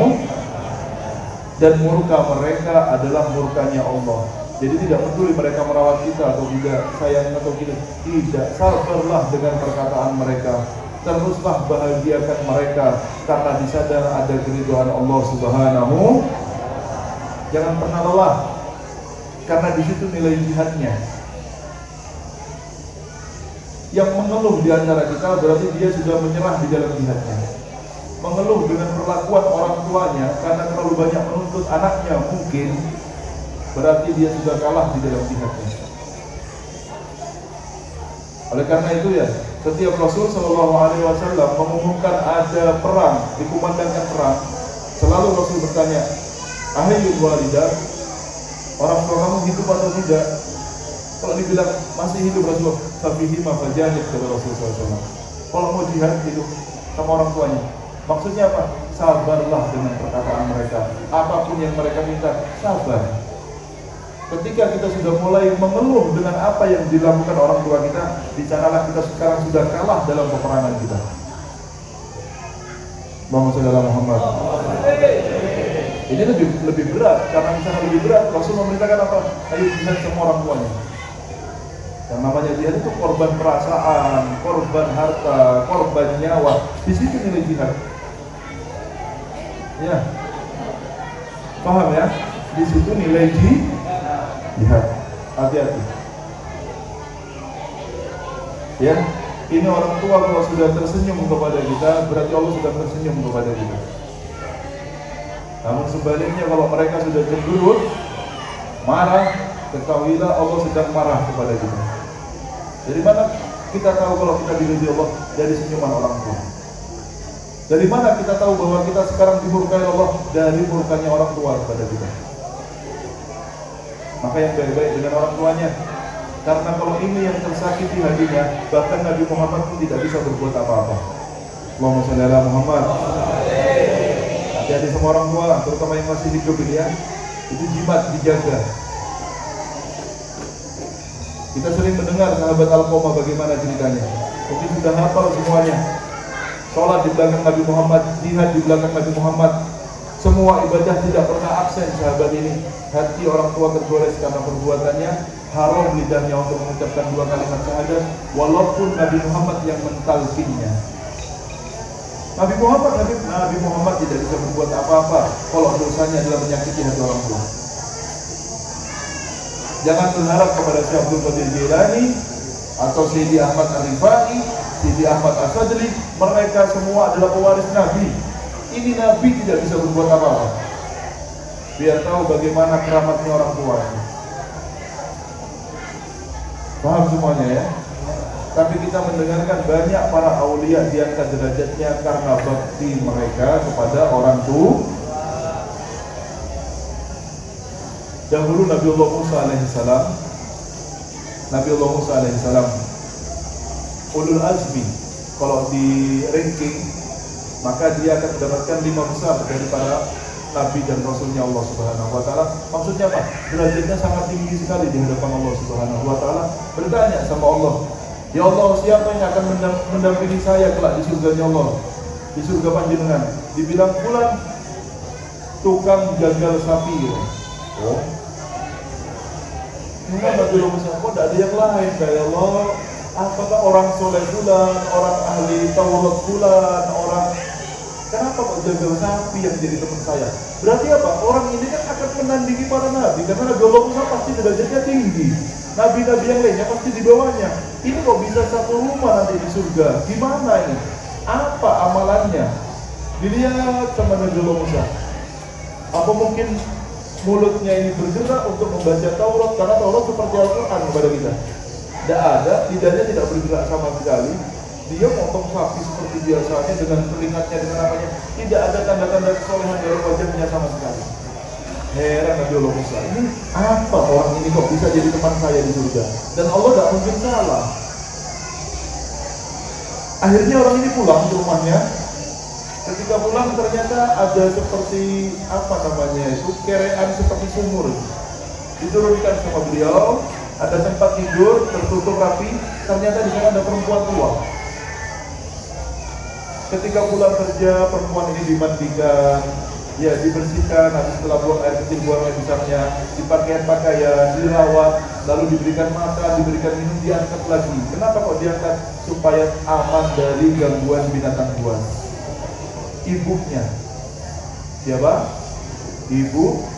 dan murka mereka adalah murkanya Allah. Jadi tidak peduli mereka merawat kita atau tidak, sayang atau tidak, sabarlah dengan perkataan mereka. Teruslah bahagiakan mereka karena di sana ada keridhaan Allah Subhanahu. Jangan pernah lelah, karena di situ nilai jihadnya. Yang mengeluh di antara kita berarti dia sudah menyerah di dalam jihadnya. Mengeluh dengan perlakuan orang tuanya karena terlalu banyak menuntut anaknya mungkin, berarti dia sudah kalah di dalam jihadnya. Oleh karena itu ya, setiap Rasul SAW mengumumkan ada perang, dikumandangkan perang, selalu Rasul bertanya, "Ahayyul walidah, orang tua kamu hidup atau tidak?" Kalau dibilang masih hidup, Rasulullah, "Fabihi ma fajahid," kata Rasulullah SAW. Kalau mau jihad, hidup sama orang tuanya. Maksudnya apa? Sabarlah dengan perkataan mereka. Apapun yang mereka minta, sabar. Ketika kita sudah mulai mengeluh dengan apa yang dilakukan orang tua kita, di sanalah kita sekarang sudah kalah dalam peperangan kita. Allahumma shalli ala Muhammad. Ini lebih berat, karena misalnya lebih berat, Rasul memerintahkan apa? Ayo jihad sama orang tuanya. Yang namanya jihad itu korban perasaan, korban harta, korban nyawa. Di situ nilai jihad. Ya, paham ya? Di situ nilai jihad. Hati-hati. Ya, ini orang tua kalau sudah tersenyum kepada kita, berarti Allah sudah tersenyum kepada kita. Namun sebaliknya kalau mereka sudah cemberut, marah, ketahuilah Allah sedang marah kepada kita. Dari mana kita tahu kalau kita diridhoi Allah? Dari senyuman orang tua. Dari mana kita tahu bahwa kita sekarang dimurkai Allah? Dari murkanya orang tua kepada kita. Maka yang baik-baik dengan orang tuanya. Karena kalau ini yang tersakiti hatinya, bahkan Nabi Muhammad pun tidak bisa berbuat apa-apa. Allahumma shalli ala Muhammad. Hati-hati sama orang tua, terutama yang masih hidup ini ya. Itu jimat, dijaga. Kita sering mendengar sahabat Alqamah bagaimana ceritanya. Mungkin sudah hafal semuanya. Sholat di belakang Nabi Muhammad, jihad di belakang Nabi Muhammad. Semua ibadah tidak pernah absen sahabat ini. Hati orang tua tergores karena perbuatannya. Haram lidahnya untuk mengucapkan 2 kalimat syahadat, walaupun Nabi Muhammad yang mentalkinnya. Nabi Muhammad tidak bisa berbuat apa-apa kalau dosanya adalah menyakiti hati orang tua. Jangan berharap kepada Syekh Abdul Qadir Jailani atau Sayyidi Ahmad Ar-Rifai, Sayyidi Ahmad As-Sadli. Mereka semua adalah pewaris Nabi. Ini Nabi tidak bisa berbuat apa-apa. Biar tahu bagaimana keramatnya orang tuanya. Paham semuanya ya? Tapi kita mendengarkan banyak para aulia diangkat derajatnya karena bakti mereka kepada orang tua. Dahulu Nabiullah Musa alaihissalam ulul azmi, kalau di ranking maka dia akan mendapatkan 5 besar dari para Nabi dan Rasulnya Allah Subhanahu Wa Taala. Maksudnya apa? Derajatnya sangat tinggi sekali di hadapan Allah Subhanahu Wa Taala. Bertanya sama Allah, ya Allah, siapa yang akan mendampingi saya kelak di surganya Allah, di surga panjenengan? Dibilang fulan tukang jagal sapi. Oh, Nabi Musa, kok tidak ada yang lain? Ya Allah, apakah orang soleh fulan, orang ahli Taurat fulan, orang... Kenapa kok jagal sapi yang jadi teman saya? Berarti apa? Orang ini kan akan menandingi para nabi, karena Nabi Allah Musa pasti derajatnya tinggi. Nabi-nabi yang lainnya pasti di bawahnya. Ini kok bisa satu rumah nanti di surga? Gimana ini? Apa amalannya? Dilihat sama Nabi Allah Musa. Apa mungkin mulutnya ini bergerak untuk membaca Taurat? Karena Taurat seperti Al-Quran kepada kita. Tidak ada, lidahnya tidak bergerak sama sekali. Dia potong sapi seperti biasanya dengan teringatnya, dengan apanya. Tidak ada tanda-tanda kesolehan dari wajahnya sama sekali. Heran Nabi Allah Musa, ini apa orang ini kok bisa jadi teman saya di surga? Dan Allah tidak mungkin salah. Akhirnya orang ini pulang ke rumahnya. Ketika pulang ternyata ada seperti apa namanya itu, kerean seperti sumur. Diturunkan sama beliau, ada tempat tidur tertutup rapi. Ternyata di sana ada perempuan tua. Ketika pulang kerja, perempuan ini dimandikan, ya dibersihkan, habis setelah buang air kecil, buang air besarnya, pakaian, dirawat, lalu diberikan makan, diberikan minum, diangkat lagi. Kenapa kok diangkat? Supaya aman dari gangguan binatang buas. Ibunya, siapa? Ibu.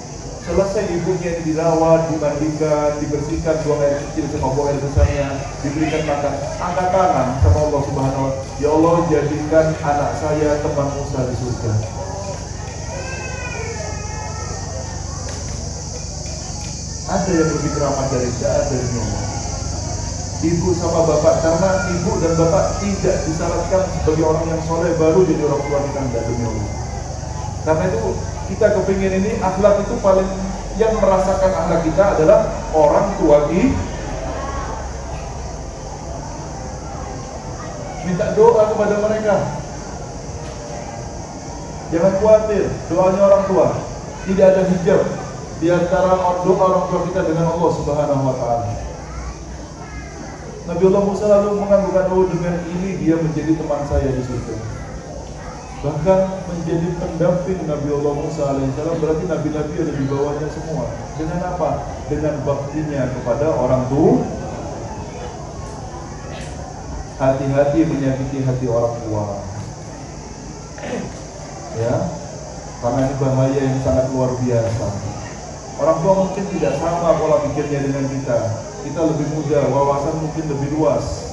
Selesai ibunya ini dirawat, dimandikan, dibersihkan, buang air kecil sama buang air besarnya, diberikan makan, angkat tangan sama Allah Subhanahu wa Ta'ala. Ya Allah, jadikan anak saya teman Musa di surga. Ada yang lebih keramat dari Allah. Ibu sama bapak, karena ibu dan bapak tidak disyaratkan sebagai orang yang soleh baru jadi orang tua kita, tidak, demi Allah. Karena itu kita kepingin ini akhlak itu paling, yang merasakan akhlak kita adalah orang tua kita. Minta doa kepada mereka. Jangan khawatir, doanya orang tua tidak ada hijab di antara doa orang tua kita dengan Allah Subhanahu wa Ta'ala. Nabi Allah Musa lalu menganggurkan, oh dengan ini dia menjadi teman saya di surga. Bahkan menjadi pendamping Nabi Allah Musa alaihissalam, berarti nabi-nabi ada di bawahnya semua. Dengan apa? Dengan baktinya kepada orang tua. Hati-hati menyakiti hati orang tua. Ya, karena ini bahaya yang sangat luar biasa. Orang tua mungkin tidak sama pola pikirnya dengan kita. Kita lebih muda, wawasan mungkin lebih luas.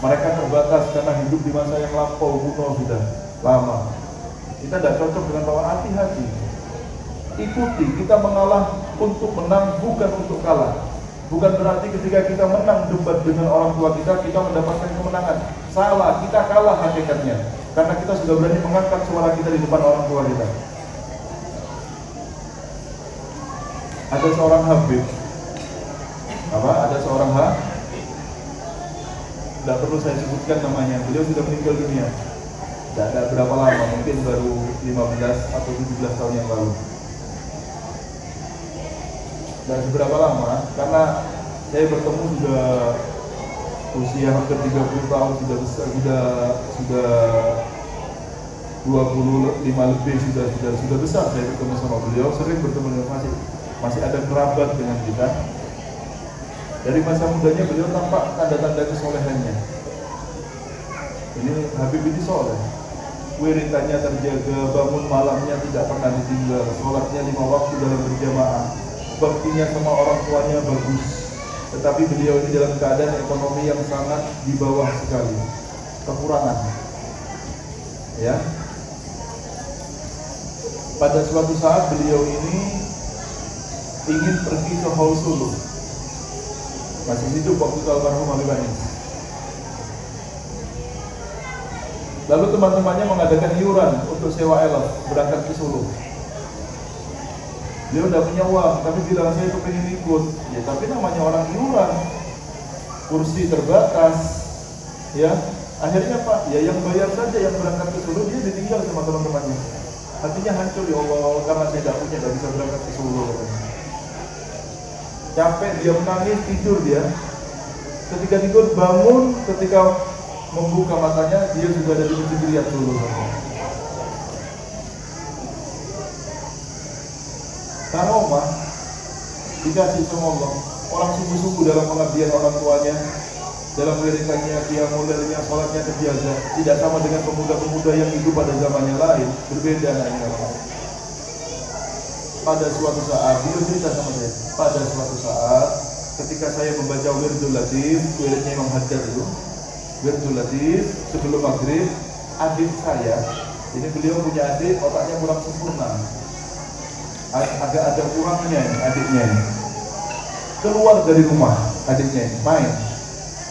Mereka terbatas karena hidup di masa yang lampau kuno sudah lama. Kita tidak cocok dengan lawan. Hati-hati. Ikuti, kita mengalah untuk menang, bukan untuk kalah. Bukan berarti ketika kita menang debat dengan orang tua kita mendapatkan kemenangan. Salah, kita kalah hakikatnya. Karena kita sudah berani mengangkat suara kita di depan orang tua kita. Ada seorang habib Ada seorang tidak perlu saya sebutkan namanya, beliau sudah meninggal dunia. Tidak ada berapa lama, mungkin baru 15 atau 17 tahun yang lalu. Dan seberapa lama, karena saya bertemu sudah usia hampir 30 tahun, sudah besar, sudah 25 lebih, sudah besar saya bertemu sama beliau, sering bertemu dengan masih ada kerabat dengan kita. Dari masa mudanya beliau tampak tanda-tanda kesolehannya. Ini Habib ini soleh, wiritannya terjaga, bangun malamnya tidak pernah ditinggal, sholatnya 5 waktu dalam berjamaah, baktinya sama orang tuanya bagus. Tetapi beliau ini dalam keadaan ekonomi yang sangat di bawah sekali, kekurangan. Ya. Pada suatu saat beliau ini ingin pergi ke Haul Sulu. Masih hidup waktu itu almarhum Habib Anis. Lalu teman-temannya mengadakan iuran untuk sewa elf berangkat ke Solo. Dia udah punya uang, tapi bilang saya pengen ikut. Ya tapi namanya orang iuran, kursi terbatas, ya. Akhirnya Pak, ya yang bayar saja yang berangkat ke Solo, dia ditinggal sama teman-temannya. Hatinya hancur, ya Allah, karena saya tidak punya, tidak bisa berangkat ke Solo. Capek, dia menangis, tidur dia. Ketika tidur, bangun, ketika membuka matanya, dia sudah ada di Masjid Riyad Solo. Karomah dikasih sama Allah. Orang sungguh-sungguh dalam pengabdian orang tuanya, dalam wiritannya, qiyamul-lailnya, sholatnya terjaga. Tidak sama dengan pemuda-pemuda yang hidup pada zamannya lain, berbeda naiknya. Pada suatu saat, dia cerita sama saya, pada suatu saat ketika saya membaca Wirdul Latif, wiridnya Imam Haddad itu, Wirdul Latif, sebelum maghrib, adik saya, ini beliau punya adik, otaknya kurang sempurna, agak ada kurangnya ini, adiknya ini. Keluar dari rumah, adiknya ini, main.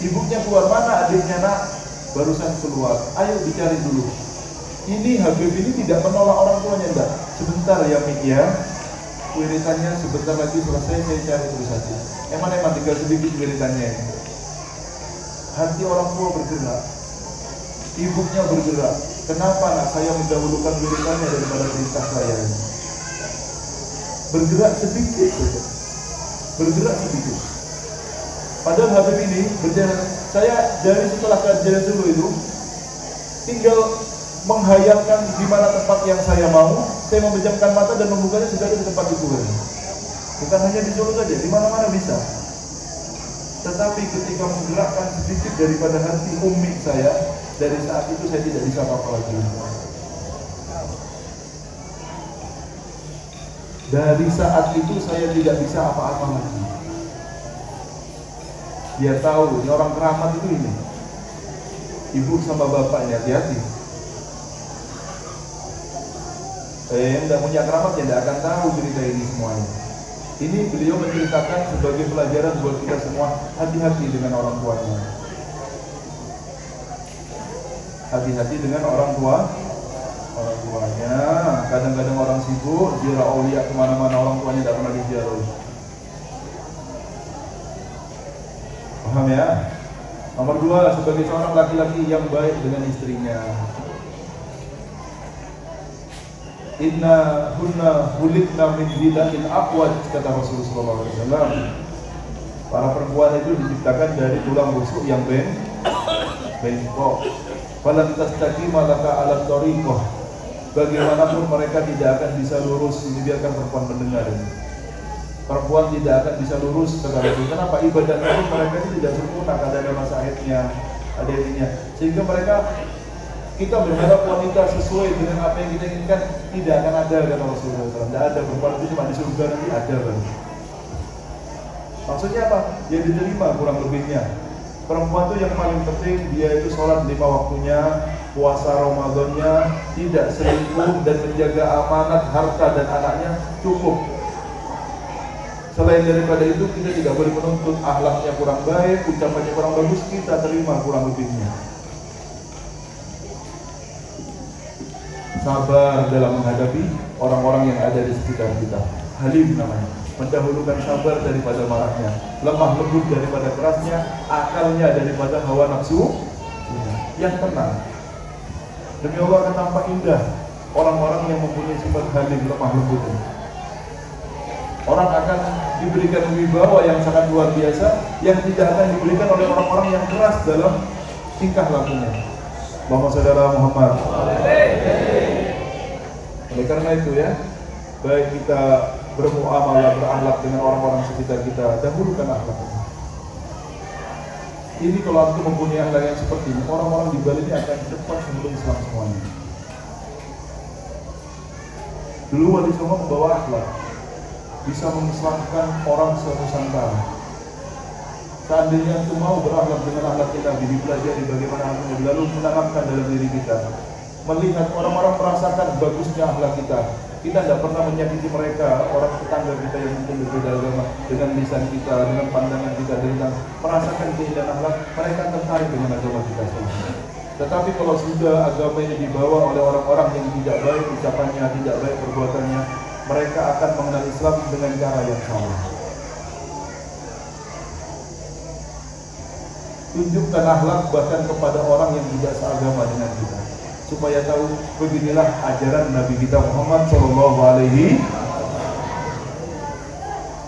Ibunya keluar, mana adiknya nak? Barusan keluar, ayo dicari dulu. Ini Habib ini tidak menolak orang tuanya, enggak. Sebentar ya Mik ya, wiritannya sebentar lagi selesai, saya cari terus saja. Emang tinggal sedikit wiritannya. Hati orang tua bergerak, ibunya bergerak. Kenapa nak saya mendahulukan wiritannya daripada perintah saya? Bergerak sedikit saja, bergerak sedikit. Padahal Habib ini berjalan, saya dari setelah kajian dulu itu tinggal menghayalkan di mana tempat yang saya mau, saya memejamkan mata dan membukanya sudah ada di tempat itu. Bukan hanya di Solo saja, di mana-mana bisa. Tetapi ketika menggerakkan sedikit daripada hati ummi saya, dari saat itu saya tidak bisa apa-apa lagi. Dari saat itu saya tidak bisa apa-apa lagi. Dia tahu, ini orang keramat itu ini. Ibu sama bapaknya, hati-hati. Yang tidak punya keramat ya tidak akan tahu cerita ini semuanya. Ini beliau menceritakan sebagai pelajaran buat kita semua, hati-hati dengan orang tuanya. Hati-hati dengan orang tuanya. Kadang-kadang orang sibuk, ziarah aulia kemana-mana, orang tuanya tidak pernah diziarahi. Paham ya? Nomor 2, sebagai seorang laki-laki yang baik dengan istrinya. Inna hunna hulidna min hidatin aqwad, kata Rasulullah SAW. Para perempuan itu diciptakan dari tulang rusuk yang bengkok. Falan tastaqima laka ala tariqah. Bagaimanapun mereka tidak akan bisa lurus. Ini biarkan perempuan mendengar ini. Perempuan tidak akan bisa lurus sekarang itu. Kenapa? Ibadahnya pun mereka ini tidak sempurna, kadang ada masahidnya, ada ininya. Sehingga mereka, kita berharap wanita sesuai dengan apa yang kita inginkan, tidak akan ada, kata Rasulullah SAW. Tidak ada, perempuan itu cuma di surga nanti ada baru. Maksudnya apa? Yang diterima kurang lebihnya. Perempuan itu yang paling penting, dia itu sholat 5 waktunya, puasa Ramadannya, tidak selingkuh dan menjaga amanat harta dan anaknya, cukup. Selain daripada itu, kita tidak boleh menuntut akhlaknya kurang baik, ucapannya kurang bagus, kita terima kurang lebihnya. Sabar dalam menghadapi orang-orang yang ada di sekitar kita. Halim namanya. mendahulukan sabar daripada marahnya, lemah lembut daripada kerasnya, akalnya daripada hawa nafsu, yang tenang. Demi Allah akan tampak indah orang-orang yang mempunyai sifat halim, lemah lembut. Orang akan diberikan wibawa yang sangat luar biasa, yang tidak akan diberikan oleh orang-orang yang keras dalam tingkah lakunya. Allahumma shalli ala Muhammad. Oleh karena itu ya, baik kita bermuamalah, berakhlak dengan orang-orang sekitar kita, dahulukan akhlak. Ini kalau antum mempunyai akhlak yang seperti ini, orang-orang di Bali ini akan cepat sebelum Islam semuanya. Dulu Wali Songo membawa akhlak, bisa mengislamkan orang se-Nusantara. Seandainya antum mau berakhlak dengan akhlak kita, dipelajari bagaimana antum lalu menanamkan dalam diri kita, melihat orang-orang merasakan bagusnya akhlak kita. Kita tidak pernah menyakiti mereka, orang tetangga kita yang mungkin berbeda agama, dengan lisan kita, dengan pandangan kita, dengan merasakan keindahan akhlak, mereka tertarik dengan agama kita. Tetapi kalau sudah agama ini dibawa oleh orang-orang yang tidak baik ucapannya, tidak baik perbuatannya, mereka akan mengenal Islam dengan cara yang salah. Tunjukkan akhlak bahkan kepada orang yang tidak seagama dengan kita, supaya tahu beginilah ajaran Nabi kita Muhammad Sallallahu Alaihi.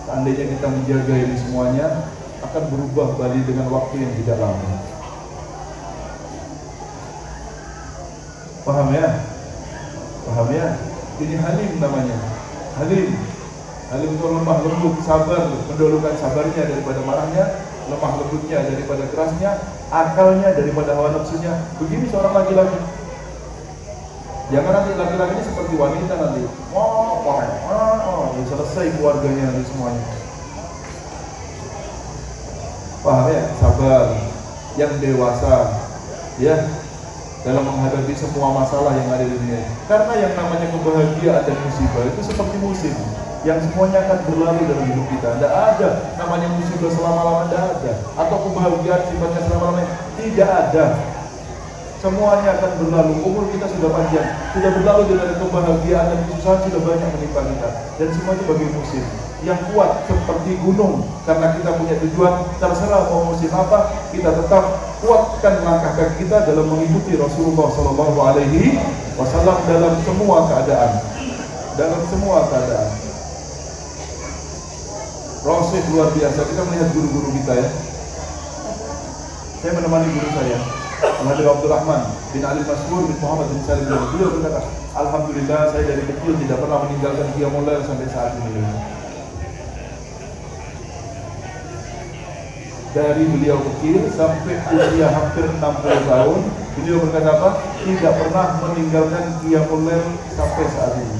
Seandainya kita menjaga ini semuanya, akan berubah Bali dengan waktu yang tidak lama. Paham ya? Paham ya? Ini halim namanya. Halim. Halim itu lemah lembut, sabar, mendahulukan sabarnya daripada marahnya, lemah lembutnya daripada kerasnya, akalnya daripada hawa nafsunya. Begini seorang laki-laki. Jangan nanti laki-laki ini seperti wanita nanti. Selesai keluarganya nanti semuanya. Paham ya? Sabar, yang dewasa, ya, dalam menghadapi semua masalah yang ada di dunia. Karena yang namanya kebahagiaan dan musibah itu seperti musim, yang semuanya akan berlalu dalam hidup kita. Tidak ada namanya musibah selama-lamanya, tidak ada. Atau kebahagiaan sifatnya selama-lamanya, tidak ada. Semuanya akan berlalu. Umur kita sudah panjang, sudah berlalu dengan kebahagiaan dan kesusahan sudah banyak menimpa kita. Dan semua itu bagi musim yang kuat seperti gunung, karena kita punya tujuan. Terserah mau musim apa, kita tetap kuatkan langkah kaki kita dalam mengikuti Rasulullah Sallallahu Alaihi Wasallam dalam semua keadaan. Dalam semua keadaan. Rasul luar biasa. Kita melihat guru-guru kita ya. Saya menemani guru saya, Al-Habib Abdurrahman bin Ali Mas'ud bin Muhammad bin Salim. Beliau berkata, alhamdulillah saya dari kecil tidak pernah meninggalkan qiyamul lail sampai saat ini. Dari beliau kecil sampai usia hampir 60 tahun, beliau berkata apa? Tidak pernah meninggalkan qiyamul lail sampai saat ini.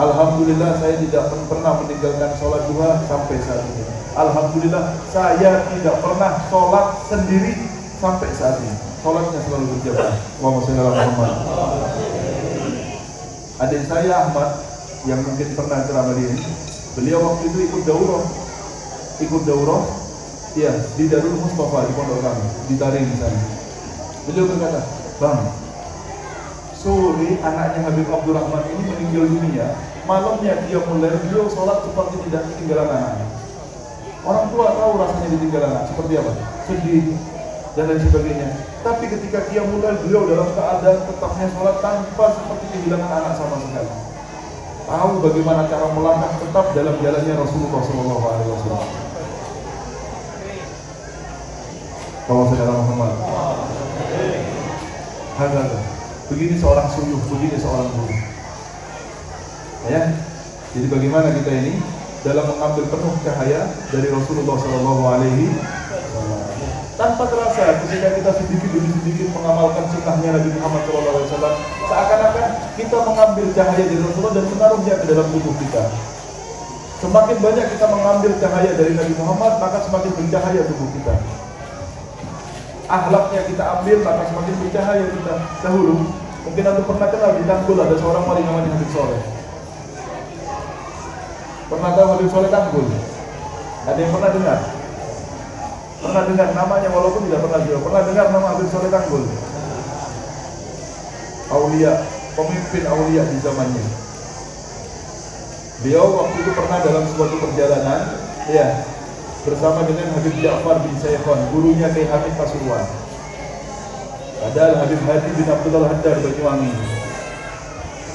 Alhamdulillah saya tidak pernah meninggalkan sholat duha sampai saat ini. Alhamdulillah saya tidak pernah sholat sendiri sampai saat ini. Sholatnya selalu berjamaah. Allahumma shalli ala Muhammad. Adik saya Ahmad yang mungkin pernah ceramah di ini, beliau waktu itu ikut daurah, ya, di Darul Mustafa di pondok kami, di Tarim di sana. Beliau berkata, bang, sore anaknya Habib Abdurrahman ini meninggal dunia, malamnya dia mulai beliau sholat seperti tidak ketinggalan anaknya. Orang tua tahu rasanya ditinggal anak seperti apa, sedih dan lain sebagainya. Tapi ketika dia mulai beliau dalam keadaan tetapnya sholat tanpa seperti kehilangan anak sama sekali. Tahu bagaimana cara melangkah tetap dalam jalannya Rasulullah Sallallahu Alaihi Wasallam. Kalau saudara Muhammad, begini seorang suyuh, begini seorang guru. Ya, jadi bagaimana kita ini dalam mengambil penuh cahaya dari Rasulullah Sallallahu Alaihi Wasallam. Tanpa terasa ketika kita sedikit demi sedikit mengamalkan sunnahnya Nabi Muhammad Sallallahu Alaihi Wasallam, seakan-akan kita mengambil cahaya dari Rasulullah dan menaruhnya ke dalam tubuh kita. Semakin banyak kita mengambil cahaya dari Nabi Muhammad, maka semakin bercahaya tubuh kita. Akhlaknya kita ambil, maka semakin bercahaya kita. Dahulu, mungkin Anda pernah kenal di Tanggul ada seorang wali namanya Habib Soleh. Pernah tahu Habib Soleh Tanggul? Ada yang pernah dengar? Pernah dengar namanya walaupun tidak pernah jauh. Pernah dengar nama Habib Soleh Tanggul? Aulia, pemimpin aulia di zamannya. Beliau waktu itu pernah dalam suatu perjalanan, ya, bersama dengan Habib Ja'far bin Saikhon, gurunya Kiai Hamid Pasuruan. Padahal Habib Hadi bin Abdullah Haddad Banyuwangi.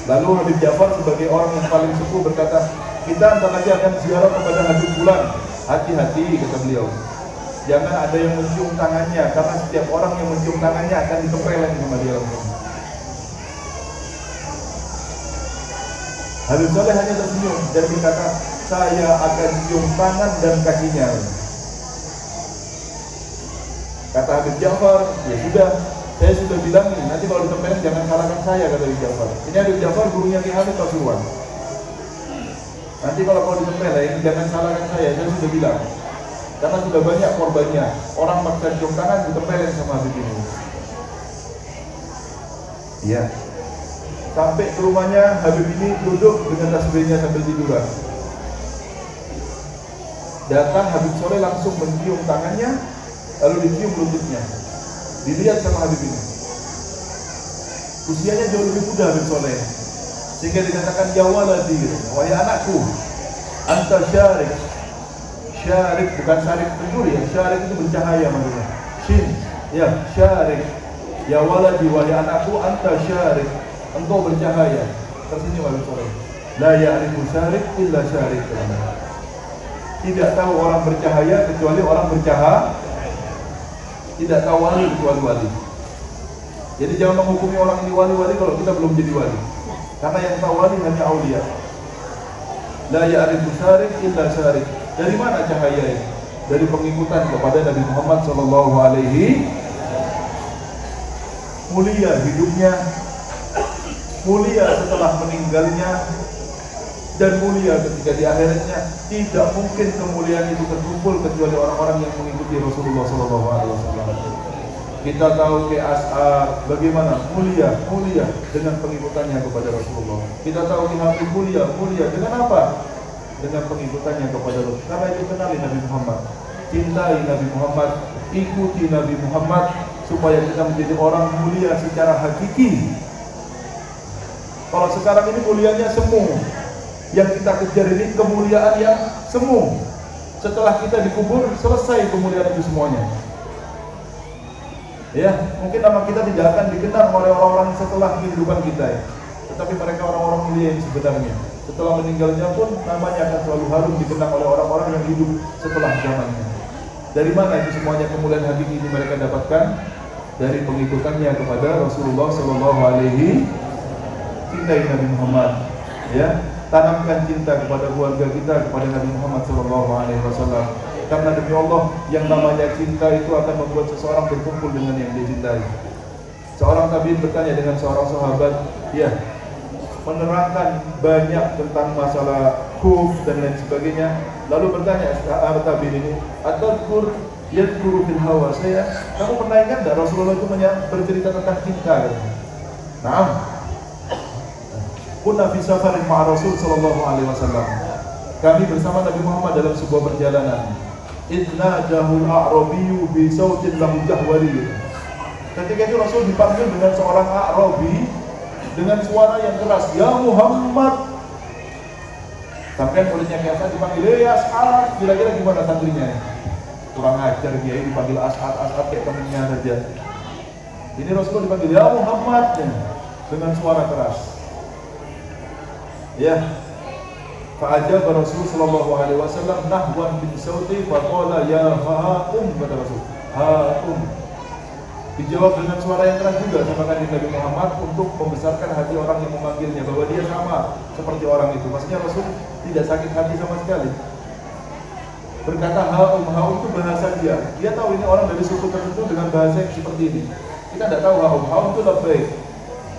Lalu Habib Ja'far sebagai orang yang paling sepuh berkata, kita antar lagi akan ziarah kepada Habib Fulan. Hati-hati, kata beliau. Jangan ada yang mencium tangannya, karena setiap orang yang mencium tangannya akan ditempelin sama dia langsung. Habib Soleh hanya tersenyum dan berkata, saya akan cium tangan dan kakinya. Kata Habib Ja'far, ya sudah, saya sudah bilang nih, nanti kalau ditempelin jangan salahkan saya, kata Habib Ja'far. Ini Habib Ja'far gurunya Kiai Hamid Pasuruan. Nanti kalau mau ditempelin jangan salahkan saya sudah bilang. Karena sudah banyak korbannya, orang maksa cium tangan ditempelin sama Habib ini. Iya. Sampai ke rumahnya, Habib ini duduk dengan tasbihnya sambil tiduran. Datang Habib Soleh langsung mencium tangannya, lalu dicium lututnya. Dilihat sama Habib ini. Usianya jauh lebih muda Habib Soleh, sehingga dikatakan ya waladi, wahai anakku, anta syarik. Syarik bukan syarik pencuri ya, syarik itu bercahaya maksudnya. Shin, ya syarik. Ya waladi, wahai anakku, anta syarik, engkau bercahaya. Tersenyum Habib Soleh. La ya'rifu syarik illa syarik. Tidak tahu orang bercahaya kecuali orang bercahaya. Tidak tahu wali kecuali wali. Jadi jangan menghukumi orang ini wali-wali kalau kita belum jadi wali. Karena yang tahu wali hanya aulia. La ya'rifu syarik illa syarik. Dari mana cahaya ini? Dari pengikutan kepada Nabi Muhammad sallallahu alaihi. Mulia hidupnya, mulia setelah meninggalnya, dan mulia ketika di akhiratnya. Tidak mungkin kemuliaan itu terkumpul kecuali orang-orang yang mengikuti Rasulullah sallallahu alaihi wasallam. Kita tahu ke As'ar bagaimana mulia dengan pengikutannya kepada Rasulullah. Kita tahu ke Habib mulia dengan apa? Dengan pengikutannya kepada Rasulullah. Karena itu kenali Nabi Muhammad, cintai Nabi Muhammad, ikuti Nabi Muhammad, supaya kita menjadi orang mulia secara hakiki. Kalau sekarang ini mulianya semu, yang kita kejar ini kemuliaan yang semu. Setelah kita dikubur, selesai kemuliaan itu semuanya. Ya, mungkin nama kita tidak akan dikenal oleh orang-orang setelah kehidupan kita ya. Tetapi mereka orang-orang mulia yang sebenarnya. Setelah meninggalnya pun namanya akan selalu harum dikenang oleh orang-orang yang hidup setelah zamannya. Dari mana itu semuanya kemuliaan hakiki ini mereka dapatkan? Dari pengikutannya kepada Rasulullah sallallahu alaihi. Cintai Nabi Muhammad, ya, tanamkan cinta kepada keluarga kita, kepada Nabi Muhammad sallallahu alaihi wasallam. Karena demi Allah, yang namanya cinta itu akan membuat seseorang berkumpul dengan yang dia cintai. Seorang tabi'in bertanya dengan seorang sahabat, ya, menerangkan banyak tentang masalah khuf dan lain sebagainya. Lalu bertanya sahabat tabi'in ini, "Atadkur yadkuru fil hawa?" Kamu pernah ingat enggak Rasulullah itu bercerita tentang cinta? Naam. Kunna fi safarin ma'a Rasul sallallahu alaihi wasallam. Kami bersama Nabi Muhammad dalam sebuah perjalanan. Idnadahul a'rabiyyu bi sautin lahu jahwari. Ketika itu Rasul dipanggil dengan seorang A'rabi dengan suara yang keras, "Ya Muhammad." Sampai kulitnya kayak dipanggil, "Ya As'ad." Kira-kira gimana santrinya? Kurang ajar dia dipanggil As'ad kayak temennya saja. Ini Rasul dipanggil, "Ya Muhammad," dengan suara keras. Ya, fa'ajab Rasul sallallahu alaihi wasallam nahwan bin sauti faqala ya ha'um, kata Rasul. Ha'um. Dijawab dengan suara yang keras juga sama Nabi Muhammad untuk membesarkan hati orang yang memanggilnya, bahwa dia sama seperti orang itu. Maksudnya Rasul tidak sakit hati sama sekali. Berkata ha'um itu bahasa dia. Dia tahu ini orang dari suku tertentu dengan bahasa yang seperti ini. Kita tidak tahu ha'um itu labbaik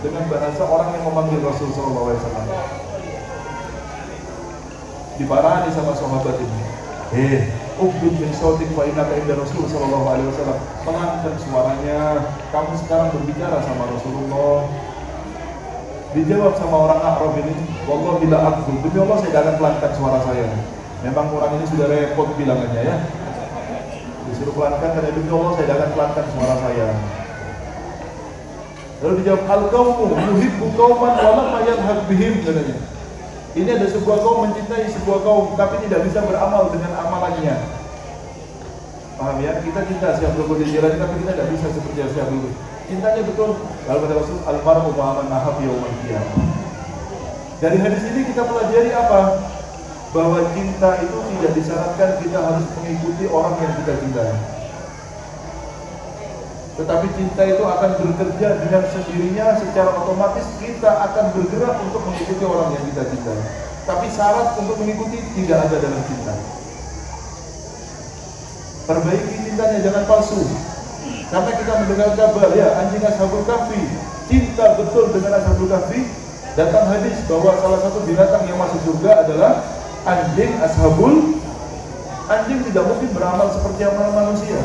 dengan bahasa orang yang memanggil Rasul sallallahu alaihi wasallam. Diparani sama sahabat ini. Ubdud min sautik fa innaka inda Rasul sallallahu alaihi wasallam. Pelankan suaranya, kamu sekarang berbicara sama Rasulullah. Dijawab sama orang A'rab ini, wallahi la aqdu. Demi Allah saya tidak akan pelankan suara saya. Memang orang ini sudah repot bilangannya ya. Disuruh pelankan, karena demi Allah saya tidak akan pelankan suara saya. Lalu dijawab, al-qaumu yuhibbu qauman wa lam yadhhab bihim, katanya. Ini ada sebuah kaum mencintai sebuah kaum, tapi tidak bisa beramal dengan amalannya. Paham ya? Kita cinta Syekh Abdul Qadir Jilani, tapi kita tidak bisa seperti Syekh Abdul. Cintanya betul. Lalu kata Rasul, almarhum ma'aman ahab yaumal qiyamah. Dari hadis ini kita pelajari apa? Bahwa cinta itu tidak disyaratkan kita harus mengikuti orang yang kita cintai. Tetapi cinta itu akan bekerja dengan sendirinya, secara otomatis kita akan bergerak untuk mengikuti orang yang kita cintai. Tapi syarat untuk mengikuti tidak ada dalam cinta. Perbaiki cintanya, jangan palsu. Karena kita mendengar kabar ya, anjing Ashabul Kahfi cinta betul dengan Ashabul Kahfi. Datang hadis bahwa salah satu binatang yang masuk surga adalah anjing Ashabul. Anjing tidak mungkin beramal seperti amal manusia.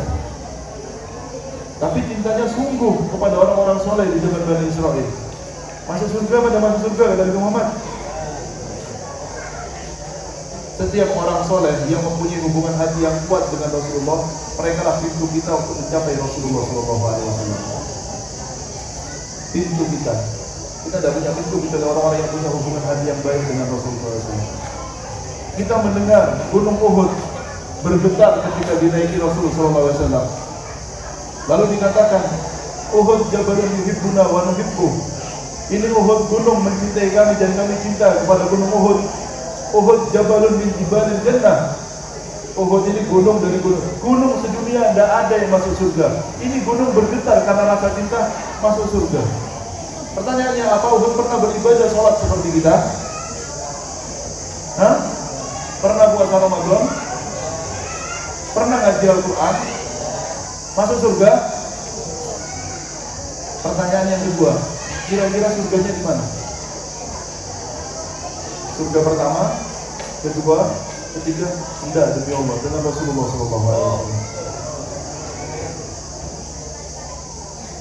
Tapi cintanya sungguh kepada orang-orang soleh di zaman Bani Israel. Masuk surga pada masuk surga kata Nabi Muhammad. Setiap orang soleh yang mempunyai hubungan hati yang kuat dengan Rasulullah, mereka lah pintu kita untuk mencapai Rasulullah SAW. Pintu kita. Kita tidak punya pintu, kita adalah orang-orang yang punya hubungan hati yang baik dengan Rasulullah SAW. Kita mendengar Gunung Uhud bergetar ketika dinaiki Rasulullah SAW. Lalu dikatakan, Uhud jabalun yuhibbuna wa nuhibbu. Ini Uhud gunung mencintai kami dan kami cinta kepada gunung Uhud. Uhud jabalun min jibalil jannah. Uhud ini gunung dari gunung sedunia, tidak ada yang masuk surga. Ini gunung bergetar karena rasa cinta masuk surga. Pertanyaannya, apa Uhud pernah beribadah sholat seperti kita? Hah? Pernah puasa Ramadan? Pernah ngaji Al-Quran? Masuk surga? Pertanyaan yang kedua, kira-kira surganya di mana? Surga pertama, kedua, ketiga, tidak, demi Allah dengan Rasulullah SAW.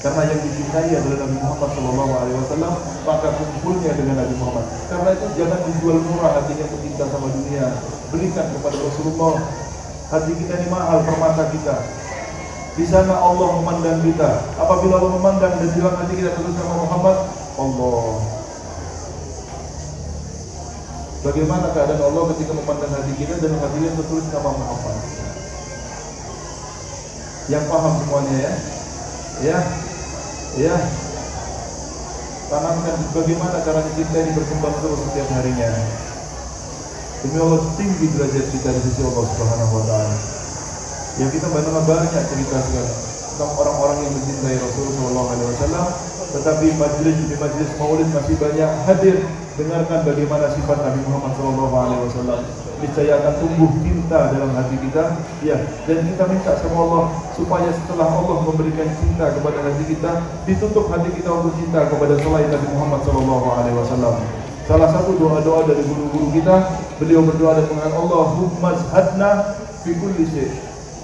Karena yang dicintai adalah Nabi Muhammad SAW, maka kumpulnya dengan Nabi Muhammad. Karena itu jangan dijual murah hatinya untuk cinta sama dunia. Berikan kepada Rasulullah. Hati kita ini mahal, permata kita. Di sana Allah memandang kita. Apabila Allah memandang dan bilang hati kita terus sama Muhammad, Allah. Bagaimana keadaan Allah ketika memandang hati kita dan hatinya tertulis nama Muhammad? Yang paham semuanya ya? Ya. Tanamkan bagaimana caranya cinta ini berkembang terus setiap harinya. Demi Allah, tinggi derajat kita di sisi Allah Subhanahu wa Ta'ala. Ya, kita banyak cerita sekarang tentang orang-orang yang mencintai Rasulullah SAW, tetapi majelis maulid masih banyak hadir. Dengarkan bagaimana sifat Nabi Muhammad SAW. Niscaya akan tumbuh cinta dalam hati kita. Ya, dan kita minta sama Allah supaya setelah Allah memberikan cinta kepada hati kita, ditutup hati kita untuk cinta kepada selain Nabi Muhammad SAW. Salah satu doa-doa dari guru-guru kita, beliau berdoa dan mengatakan, Allahumma zhadna fi kulli syai'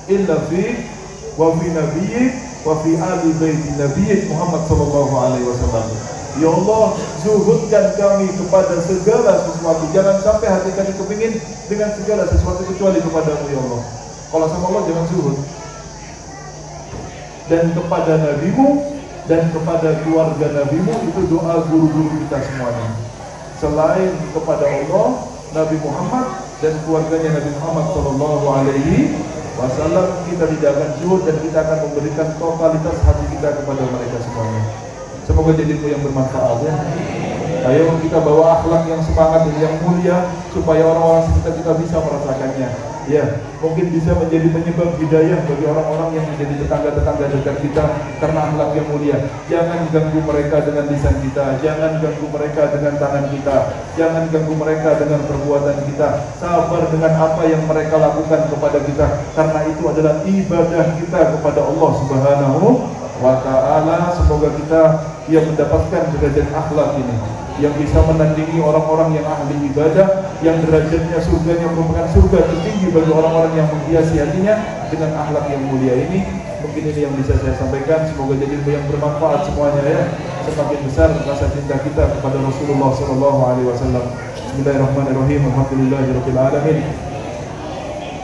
illa fi wa fi nabiyyik wa fi ali baiti nabiyyik Muhammad SAW. Ya Allah, zuhudkan kami kepada segala sesuatu. Jangan sampai hati kami kepingin dengan segala sesuatu kecuali kepadamu ya Allah. Kalau sama Allah jangan zuhud. Dan kepada nabimu dan kepada keluarga nabimu, itu doa guru-guru kita semuanya. Selain kepada Allah, Nabi Muhammad dan keluarganya Nabi Muhammad SAW, kita tidak akan zuhud dan kita akan memberikan totalitas hati kita kepada mereka semuanya. Semoga jadi ilmu yang bermanfaat ya. Ayo kita bawa akhlak yang semangat dan yang mulia supaya orang-orang sekitar kita bisa merasakannya. Ya, mungkin bisa menjadi penyebab hidayah bagi orang-orang yang menjadi tetangga-tetangga dekat kita karena akhlak yang mulia. Jangan ganggu mereka dengan lisan kita, jangan ganggu mereka dengan tangan kita, jangan ganggu mereka dengan perbuatan kita. Sabar dengan apa yang mereka lakukan kepada kita, karena itu adalah ibadah kita kepada Allah Subhanahu wa Ta'ala. Semoga kita yang mendapatkan derajat akhlak ini, yang bisa menandingi orang-orang yang ahli ibadah, yang derajatnya surganya merupakan surga tertinggi bagi orang-orang yang menghiasi hatinya dengan akhlak yang mulia ini. Mungkin ini yang bisa saya sampaikan. Semoga jadi ilmu yang bermanfaat semuanya ya. Semakin besar rasa cinta kita kepada Rasulullah SAW. Bismillahirrahmanirrahim. Alhamdulillahirabbil alamin.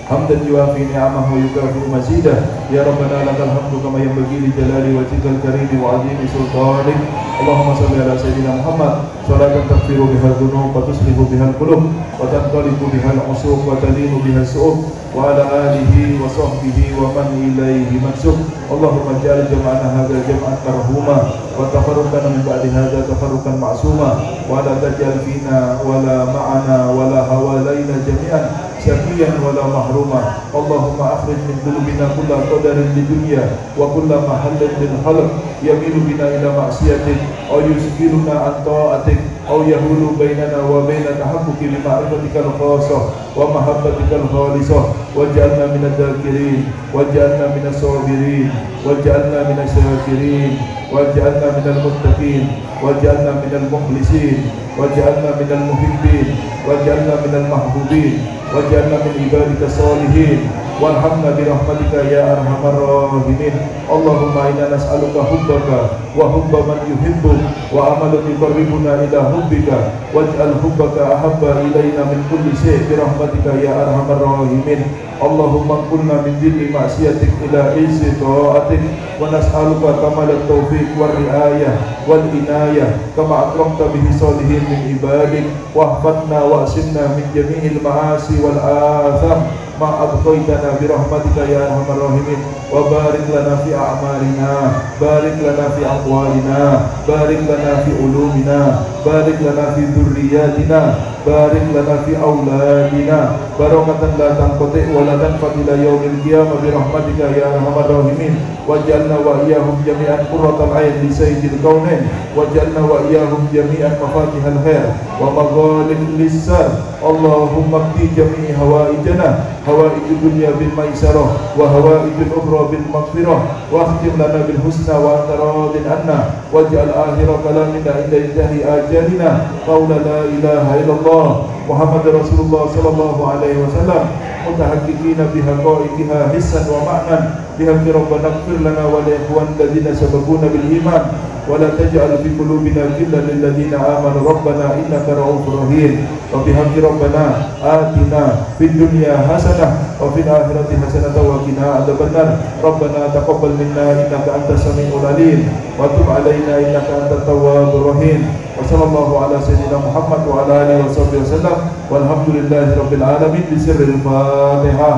حمدا يوافي نعمه ويكافئ مزيده يا ربنا لك الحمد كما ينبغي لجلال وجهك الكريم وعظيم سلطانك. اللهم صل على سيدنا محمد صلاة تغفر بها الذنوب وتصلح بها القلوب وتنقلب بها العصوب وتلين بها السؤوب وعلى آله وصحبه ومن إليه منسوب. اللهم اجعل جمعنا هذا جمعا مرحوما وتفرقنا من بعد هذا تفرقا معصوما ولا تجعل فينا ولا معنا ولا حوالينا جميعا شقيا ولا محروما. اللهم أخرج من قلوبنا كل قدر للدنيا وكل محل للخلق يميل بنا إلى معصيتك أو يشغلنا عن طاعتك أو يهول بيننا وبين تحقق بمعرفتك الخاصة ومحبتك الخالصة. واجعلنا من الذاكرين واجعلنا من الصابرين واجعلنا من الشاكرين واجعلنا من المتقين واجعلنا من المخلصين واجعلنا من المحبين واجعلنا من المحبوبين واجعلنا من عبادك الصالحين وارحمنا برحمتك يا أرحم الراحمين. اللهم إنا نسألك حبك وحب من يحبك وعمل يقربنا إلى حبك واجعل حبك أحب إلينا من كل شيء برحمتك يا أرحم الراحمين. اللهم انقلنا من ذل معصيتك إلى عز طاعتك ونسألك كمال التوفيق والرعاية والعناية كما أكرمت به صالحين من عبادك واحفظنا وأصمنا من جميع المعاصي والآثام ما أبقيتنا برحمتك يا أرحم الراحمين. وبارك لنا في أعمالنا بارك لنا في أقوالنا بارك لنا في علومنا بارك لنا في ذرياتنا بارك لنا في أولادنا بركة لا تنقطع ولا تنفد إلى يوم القيامة برحمتك يا أرحم الراحمين. واجعلنا وإياهم جميعا قرة العين لسيد الكونين واجعلنا وإياهم جميعا مفاتيح الخير ومغالق للسر. اللهم اقضي جميع هوائجنا هوائج الدنيا بالميسرة وهوائج الأخرى بالمغفرة واختم لنا بالحسنى وأنت راض عنا واجعل آخر كلامنا عند انتهاء آجالنا قول لا إله إلا الله محمد رسول الله صلى الله عليه وسلم متحققين بحقائقها حسا ومعنى بحق ربنا اغفر لنا ولإخوان الذين سبقونا بالإيمان ولا تجعل في قلوبنا غلا للذين آمنوا ربنا إنك رؤوف رحيم. وبحق ربنا آتنا في الدنيا حسنة وفي الآخرة حسنة وقنا عذاب النار. ربنا تقبل منا إنك أنت السميع العليم وتب علينا إنك أنت التواب الرحيم. وصلى الله على سيدنا محمد وعلى آله وصحبه وسلم والحمد لله رب العالمين بسر الفاتحة.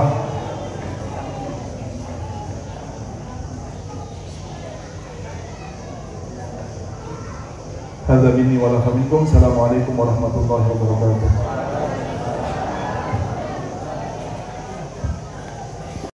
Hadza minni wa lakum. Assalamualaikum warahmatullahi wabarakatuh.